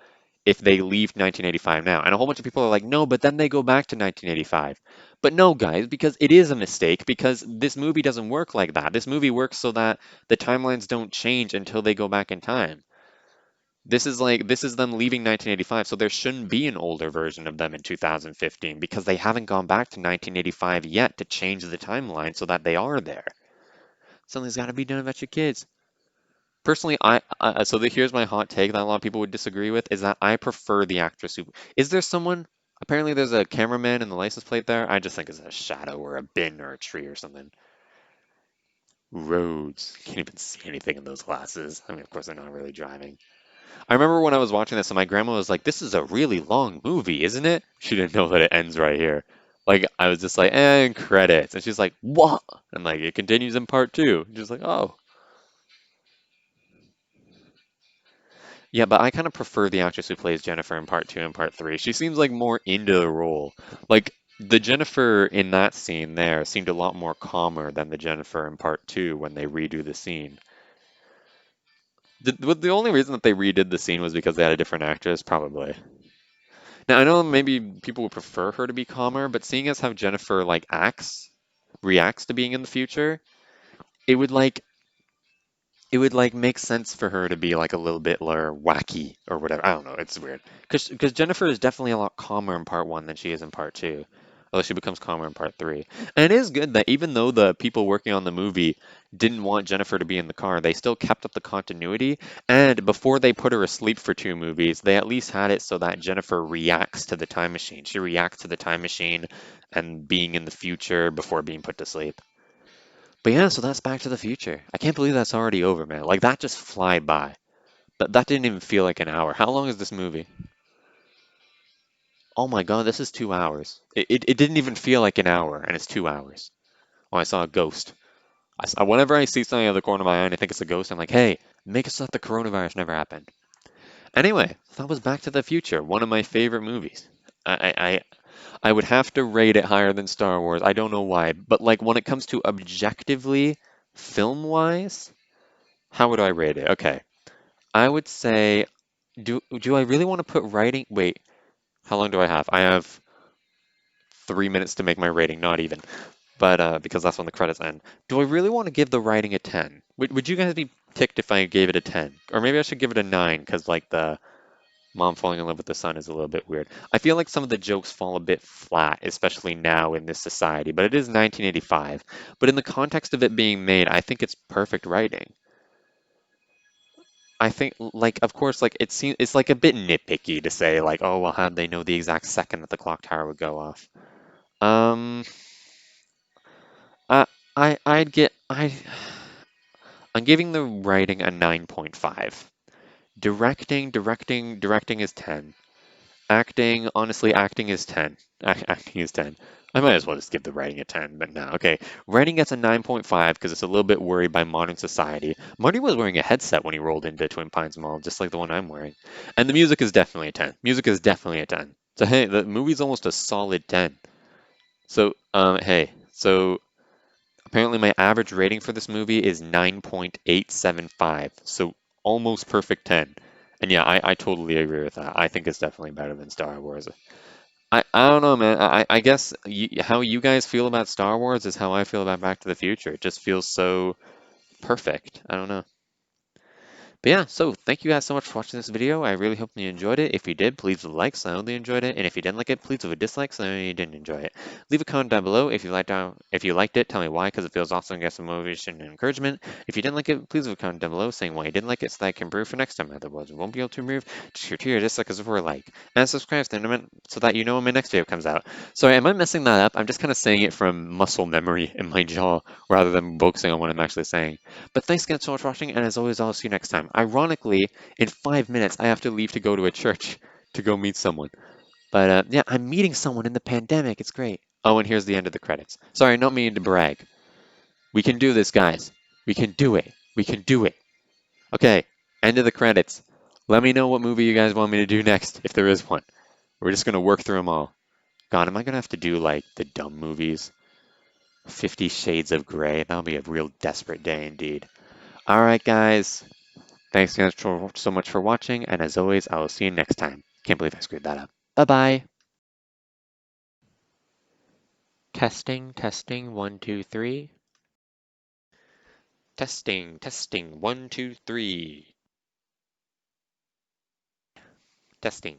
if they leave 1985 now. And a whole bunch of people are like, no, but then they go back to 1985. But no, guys, because it is a mistake, because this movie doesn't work like that. This movie works so that the timelines don't change until they go back in time. This is them leaving 1985, so there shouldn't be an older version of them in 2015 because they haven't gone back to 1985 yet to change the timeline so that they are there. Something's got to be done about your kids. Personally, here's my hot take that a lot of people would disagree with is that I prefer the actress who is there someone apparently there's a cameraman in the license plate there. I just think it's a shadow or a bin or a tree or something. Roads. Can't even see anything in those glasses. I mean, of course, they're not really driving. I remember when I was watching this and my grandma was like, "This is a really long movie, isn't it?" She didn't know that it ends right here. Like I was just like, "And credits," and she's like, "What?" And like it continues in part two. She's like, "Oh, yeah," but I kind of prefer the actress who plays Jennifer in part two and part three. She seems like more into the role. Like the Jennifer in that scene there seemed a lot more calmer than the Jennifer in part two when they redo the scene. The only reason that they redid the scene was because they had a different actress, probably. Now I know maybe people would prefer her to be calmer, but seeing as how Jennifer reacts to being in the future, it would like it would like make sense for her to be like a little bit more wacky or whatever. I don't know, it's weird. Because Jennifer is definitely a lot calmer in part one than she is in part two. although she becomes calmer in part three. And it is good that even though the people working on the movie didn't want Jennifer to be in the car, they still kept up the continuity. And before they put her asleep for two movies, they at least had it so that Jennifer reacts to the time machine. She reacts to the time machine and being in the future before being put to sleep. But yeah, so that's Back to the Future. I can't believe that's already over, man. Like that just fly by. That didn't even feel like an hour. How long is this movie? Oh my God, this is 2 hours. It didn't even feel like an hour, and it's 2 hours. Oh, I saw a ghost. Whenever I see something out of the corner of my eye and I think it's a ghost, I'm like, hey, make it so that the coronavirus never happened. Anyway, that was Back to the Future, one of my favorite movies. I would have to rate it higher than Star Wars. I don't know why, but like when it comes to objectively, film-wise, how would I rate it? Okay, I would say, do I really want to put writing? Wait, how long do I have? I have 3 minutes to make my rating, not even. But because that's when the credits end. Do I really want to give the writing a 10? Would you guys be ticked if I gave it a 10? Or maybe I should give it a 9 because like the mom falling in love with the son is a little bit weird. I feel like some of the jokes fall a bit flat, especially now in this society, but it is 1985. But in the context of it being made, I think it's perfect writing. I think, like, of course, like it's like a bit nitpicky to say, like, oh, well, how'd they know the exact second that the clock tower would go off? Um, I, I'd get, I'm giving the writing a 9.5. Directing is 10. Acting, honestly, acting is 10. Acting is 10. I might as well just give the writing a 10, but no. Okay, writing gets a 9.5 because it's a little bit worried by modern society. Marty was wearing a headset when he rolled into Twin Pines Mall, just like the one I'm wearing. And the music is definitely a 10. Music is definitely a 10. So hey, the movie's almost a solid 10. So, hey, so apparently my average rating for this movie is 9.875, so almost perfect 10. And yeah, I totally agree with that. I think it's definitely better than Star Wars. I don't know, man. I guess how you guys feel about Star Wars is how I feel about Back to the Future. It just feels so perfect. I don't know. But yeah, so thank you guys so much for watching this video. I really hope you enjoyed it. If you did, please leave a like so I know that you enjoyed it. And if you didn't like it, please leave a dislike so I know you didn't enjoy it. Leave a comment down below if you liked it. Tell me why, because it feels awesome and get some motivation and encouragement. If you didn't like it, please leave a comment down below saying why you didn't like it so that I can improve for next time. Otherwise, we won't be able to improve. Just your tier, dislike, as if we're like. And subscribe so that you know when my next video comes out. Sorry, am I messing that up? I'm just kind of saying it from muscle memory in my jaw rather than focusing on what I'm actually saying. But thanks again so much for watching, and as always, I'll see you next time. Ironically, in 5 minutes, I have to leave to go to a church to go meet someone. But yeah, I'm meeting someone in the pandemic. It's great. Oh, and here's the end of the credits. Sorry, not meaning to brag. We can do this, guys. We can do it. We can do it. Okay, end of the credits. Let me know what movie you guys want me to do next, if there is one. We're just gonna work through them all. God, am I gonna have to do like the dumb movies? 50 Shades of Grey. That'll be a real desperate day indeed. All right, guys. Thanks guys so much for watching, and as always, I will see you next time. Can't believe I screwed that up. Bye-bye. Testing, testing, 1, 2, 3. Testing, testing, 1, 2, 3. Testing.